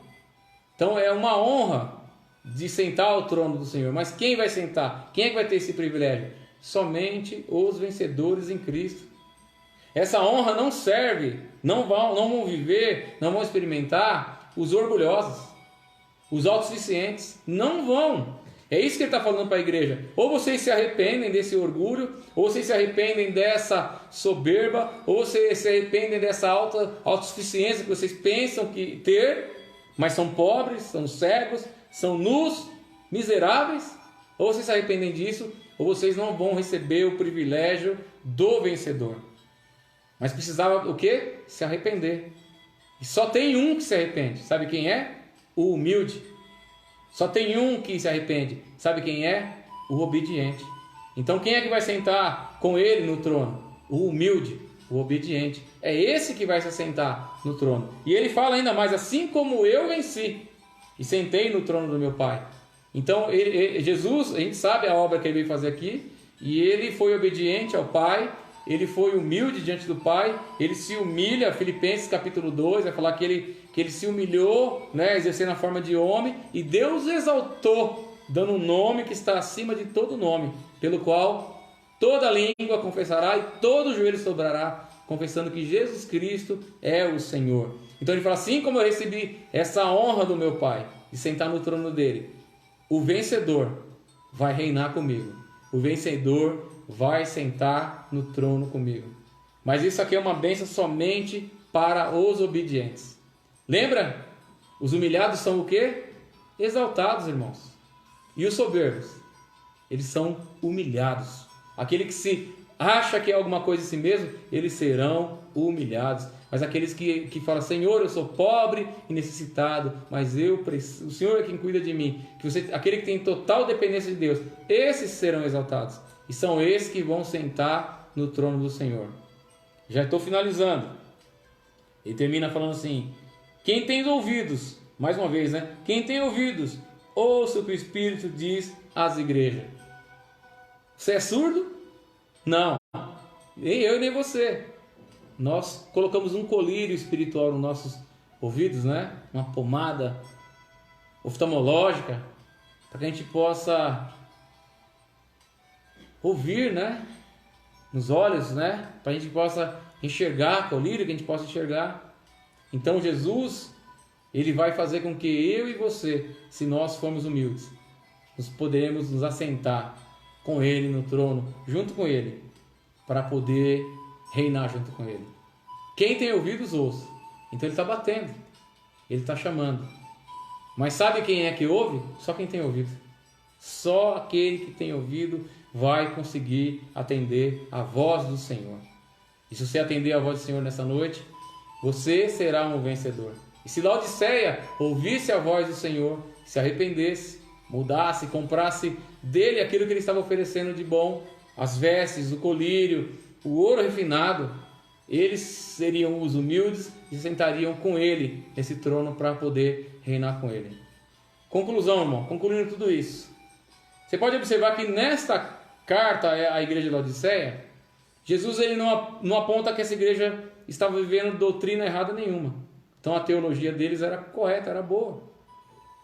Então é uma honra de sentar ao trono do Senhor. Mas quem vai sentar? Quem é que vai ter esse privilégio? Somente os vencedores em Cristo. Essa honra não serve, não vão viver, não vão experimentar os orgulhosos, os autossuficientes. Não vão. É isso que ele está falando para a igreja. Ou vocês se arrependem desse orgulho, ou vocês se arrependem dessa soberba, ou vocês se arrependem dessa autossuficiência que vocês pensam que ter, mas são pobres, são cegos, são nus, miseráveis. Ou vocês se arrependem disso, ou vocês não vão receber o privilégio do vencedor. Mas precisava o quê? Se arrepender. E só tem um que se arrepende. Sabe quem é? O humilde. Só tem um que se arrepende. Sabe quem é? O obediente. Então quem é que vai sentar com ele no trono? O humilde, o obediente. É esse que vai se assentar no trono. E ele fala ainda mais: assim como eu venci e sentei no trono do meu Pai. Então Jesus, a gente sabe a obra que ele veio fazer aqui, e ele foi obediente ao Pai, ele foi humilde diante do Pai, ele se humilha. Filipenses capítulo 2 vai falar que ele se humilhou, né, exercendo a forma de homem, e Deus exaltou, dando um nome que está acima de todo nome, pelo qual toda língua confessará e todo joelho se dobrará, confessando que Jesus Cristo é o Senhor. Então ele fala: assim como eu recebi essa honra do meu Pai, de sentar no trono dele, o vencedor vai reinar comigo. O vencedor vai sentar no trono comigo. Mas isso aqui é uma bênção somente para os obedientes. Lembra? Os humilhados são o quê? Exaltados, irmãos. E os soberbos? Eles são humilhados. Aquele que se acha que é alguma coisa em si mesmo, eles serão humilhados. Mas aqueles que falam: Senhor, eu sou pobre e necessitado, mas o Senhor é quem cuida de mim. Aquele que tem total dependência de Deus, esses serão exaltados. E são esses que vão sentar no trono do Senhor. Já estou finalizando. Ele termina falando assim: quem tem ouvidos, mais uma vez, né? Quem tem ouvidos, ouça o que o Espírito diz às igrejas. Você é surdo? Não. Nem eu e nem você. Nós colocamos um colírio espiritual nos nossos ouvidos, né? Uma pomada oftalmológica, para que a gente possa ouvir, né? Nos olhos, né? Para a gente possa enxergar, colírio que a gente possa enxergar. Então Jesus, ele vai fazer com que eu e você, se nós formos humildes, poderemos nos assentar com ele no trono, junto com ele, para poder reinar junto com ele. Quem tem ouvidos, ouça. Então ele está batendo, ele está chamando. Mas sabe quem é que ouve? Só quem tem ouvido. Só aquele que tem ouvido vai conseguir atender a voz do Senhor. E se você atender a voz do Senhor nessa noite, você será um vencedor. E se Laodiceia ouvisse a voz do Senhor, se arrependesse, mudasse, comprasse dele aquilo que ele estava oferecendo de bom, as vestes, o colírio, o ouro refinado, eles seriam os humildes e se sentariam com ele nesse trono para poder reinar com ele. Conclusão, irmão, concluindo tudo isso. Você pode observar que nesta carta à igreja de Laodiceia, Jesus ele não aponta que essa igreja estava vivendo doutrina errada nenhuma. Então a teologia deles era correta, era boa.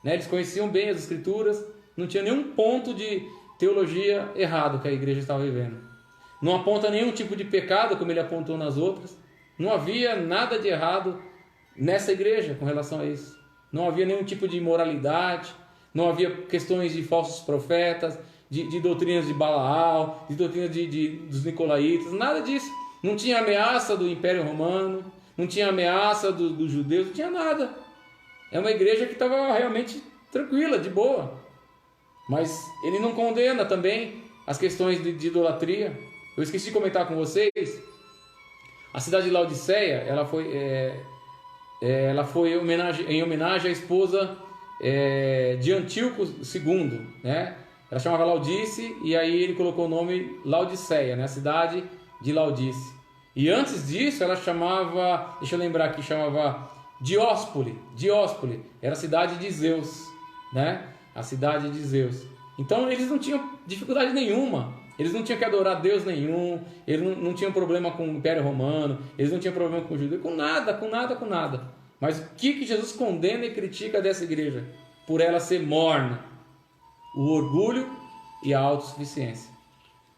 Eles conheciam bem as escrituras, não tinha nenhum ponto de teologia errado que a igreja estava vivendo. Não aponta nenhum tipo de pecado como ele apontou nas outras. Não havia nada de errado nessa igreja com relação a isso. Não havia nenhum tipo de imoralidade, não havia questões de falsos profetas, de doutrinas de Balaal, de doutrinas dos Nicolaitas, nada disso. Não tinha ameaça do Império Romano, não tinha ameaça dos judeus, não tinha nada. É uma igreja que estava realmente tranquila, de boa. Mas ele não condena também as questões de idolatria. Eu esqueci de comentar com vocês. A cidade de Laodiceia, ela foi em homenagem à esposa de Antíoco II, né? Ela chamava Laodice e aí ele colocou o nome Laodiceia, né? A cidade de Laodice. E antes disso ela chamava, deixa eu lembrar aqui, chamava Dióspole. Era a cidade de Zeus, né? A cidade de Zeus. Então eles não tinham dificuldade nenhuma. Eles não tinham que adorar Deus nenhum. Eles não tinham problema com o Império Romano. Eles não tinham problema com o judeu. Com nada. Mas o que Jesus condena e critica dessa igreja? Por ela ser morna. O orgulho e a autossuficiência.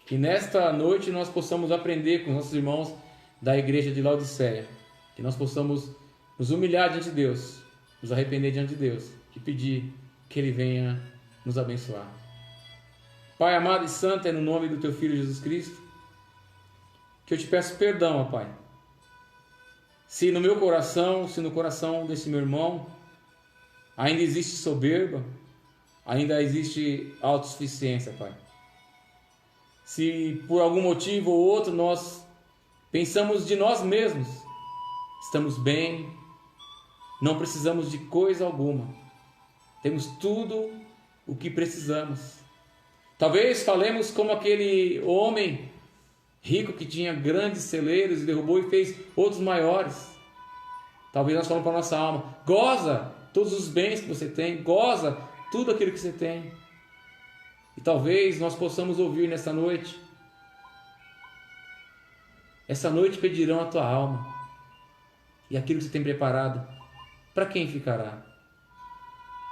Que nesta noite nós possamos aprender com nossos irmãos da igreja de Laodiceia. Que nós possamos nos humilhar diante de Deus. Nos arrepender diante de Deus. E pedir que Ele venha nos abençoar. Pai amado e santo, é no nome do Teu Filho Jesus Cristo que eu te peço perdão, ó Pai. Se no meu coração, se no coração desse meu irmão ainda existe soberba, ainda existe autossuficiência, Pai. Se por algum motivo ou outro nós pensamos de nós mesmos, estamos bem, não precisamos de coisa alguma, temos tudo o que precisamos. Talvez falemos como aquele homem rico que tinha grandes celeiros e derrubou e fez outros maiores. Talvez nós falamos para a nossa alma: goza todos os bens que você tem, goza tudo aquilo que você tem. E talvez nós possamos ouvir nessa noite: essa noite pedirão a tua alma, e aquilo que você tem preparado, para quem ficará?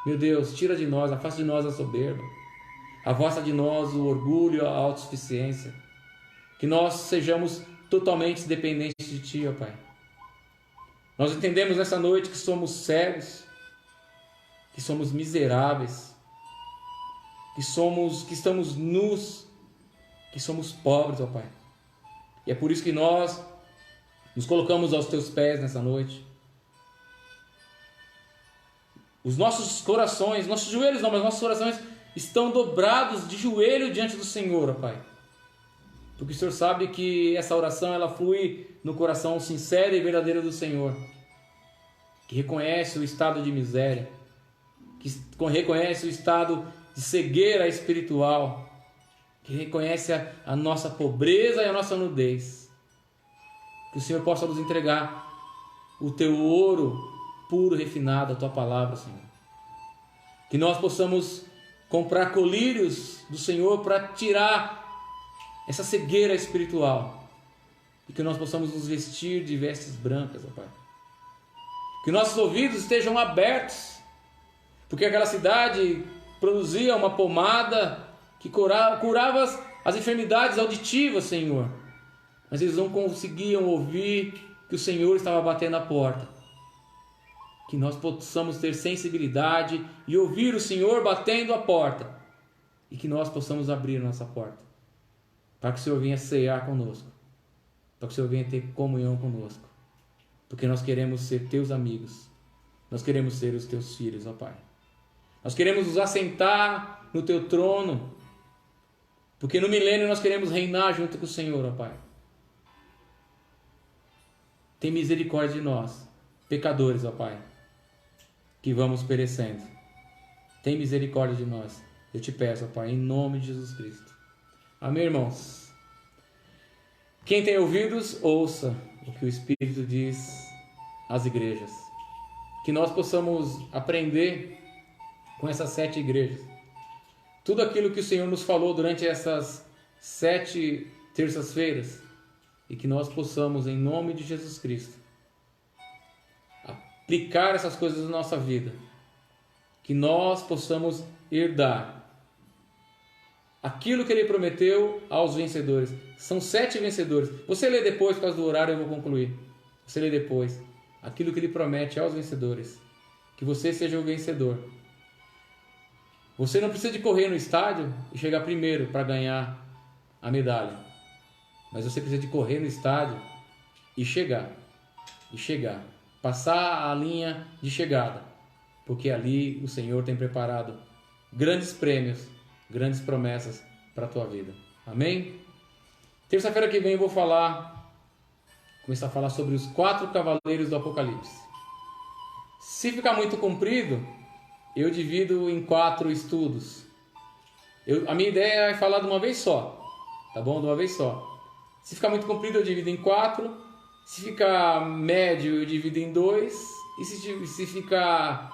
Meu Deus, tira de nós, afasta de nós a soberba, afasta de nós o orgulho, a autossuficiência, que nós sejamos totalmente dependentes de Ti, ó Pai. Nós entendemos nessa noite que somos cegos, que somos miseráveis, que estamos nus, que somos pobres, ó Pai. E é por isso que nós nos colocamos aos Teus pés nessa noite. Os nossos corações, nossos joelhos não, mas nossos corações estão dobrados de joelho diante do Senhor, ó Pai. Porque o Senhor sabe que essa oração ela flui no coração sincero e verdadeiro do Senhor, que reconhece o estado de miséria, que reconhece o estado de cegueira espiritual, que reconhece a nossa pobreza e a nossa nudez. Que o Senhor possa nos entregar o Teu ouro puro, refinado, a Tua palavra, Senhor. Que nós possamos comprar colírios do Senhor para tirar essa cegueira espiritual, e que nós possamos nos vestir de vestes brancas, ó Pai. Que nossos ouvidos estejam abertos, porque aquela cidade produzia uma pomada que curava as enfermidades auditivas, Senhor, mas eles não conseguiam ouvir que o Senhor estava batendo a porta. Que nós possamos ter sensibilidade e ouvir o Senhor batendo a porta, e que nós possamos abrir a nossa porta, para que o Senhor venha cear conosco, para que o Senhor venha ter comunhão conosco. porque nós queremos ser teus amigos, nós queremos ser os teus filhos, ó Pai. Nós queremos nos assentar no teu trono, porque no milênio nós queremos reinar junto com o Senhor, ó Pai. Tem misericórdia de nós, pecadores, ó Pai, que vamos perecendo. Tem misericórdia de nós. Eu te peço, ó Pai, em nome de Jesus Cristo. Amém, irmãos? Quem tem ouvidos, ouça o que o Espírito diz às igrejas. Que nós possamos aprender com essas 7 igrejas. Tudo aquilo que o Senhor nos falou durante essas 7 terças-feiras. E que nós possamos, em nome de Jesus Cristo, aplicar essas coisas na nossa vida. Que nós possamos herdar aquilo que Ele prometeu aos vencedores. São 7 vencedores. Você lê depois, por causa do horário eu vou concluir. Você lê depois. Aquilo que Ele promete aos vencedores. Que você seja o vencedor. Você não precisa de correr no estádio e chegar primeiro para ganhar a medalha. Mas você precisa de correr no estádio e chegar. Passar a linha de chegada. Porque ali o Senhor tem preparado grandes prêmios, grandes promessas para a tua vida. Amém? Terça-feira que vem eu vou começar a falar sobre os 4 cavaleiros do Apocalipse. Se ficar muito comprido, eu divido em 4 estudos. A minha ideia é falar de uma vez só. Tá bom? De uma vez só. Se ficar muito comprido, eu divido em 4. Se ficar médio, eu divido em 2. E se ficar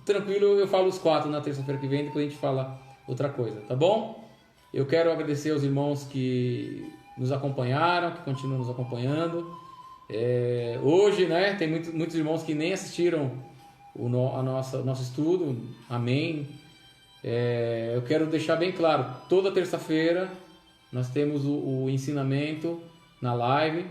tranquilo, eu falo os 4 na terça-feira que vem. Depois a gente fala outra coisa. Tá bom? Eu quero agradecer aos irmãos que nos acompanharam, que continuam nos acompanhando. Hoje, né, tem muitos irmãos que nem assistiram o nosso estudo. Amém. Eu quero deixar bem claro, toda terça-feira nós temos o ensinamento na live.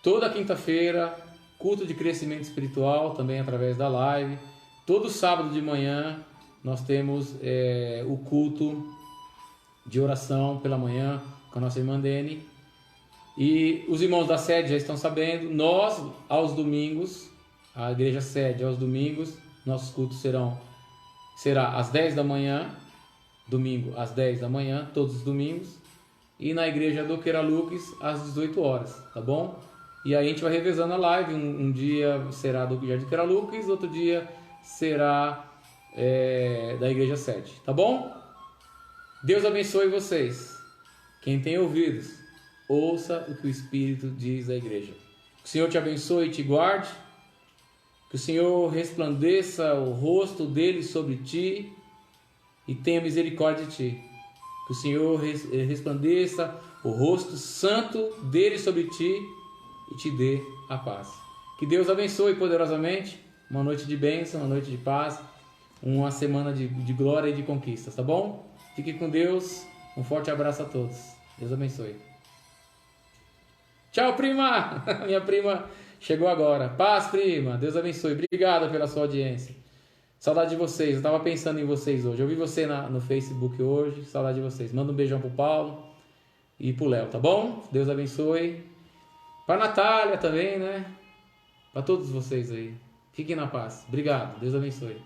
Toda quinta-feira, culto de crescimento espiritual, também através da live. Todo sábado de manhã nós temos o culto de oração pela manhã com a nossa irmã Dene. E os irmãos da sede já estão sabendo, nós, aos domingos, a igreja sede, aos domingos, nossos cultos será às 10 da manhã, domingo às 10 da manhã, todos os domingos, e na igreja do Queralux às 18 horas, tá bom? E aí a gente vai revezando a live, um dia será do Jardim Queralux, outro dia será da igreja sede, tá bom? Deus abençoe vocês. Quem tem ouvidos, ouça o que o Espírito diz à igreja. Que o Senhor te abençoe e te guarde. Que o Senhor resplandeça o rosto dele sobre ti e tenha misericórdia de ti. Que o Senhor resplandeça o rosto santo dele sobre ti e te dê a paz. Que Deus abençoe poderosamente. Uma noite de bênção, uma noite de paz, uma semana de glória e de conquistas, tá bom? Fique com Deus. Um forte abraço a todos. Deus abençoe. Tchau, prima! Minha prima chegou agora. Paz, prima. Deus abençoe. Obrigado pela sua audiência. Saudade de vocês. Eu estava pensando em vocês hoje. Eu vi você no Facebook hoje. Saudade de vocês. Manda um beijão pro Paulo e pro Léo, tá bom? Deus abençoe. Pra Natália também, né? Pra todos vocês aí. Fiquem na paz. Obrigado. Deus abençoe.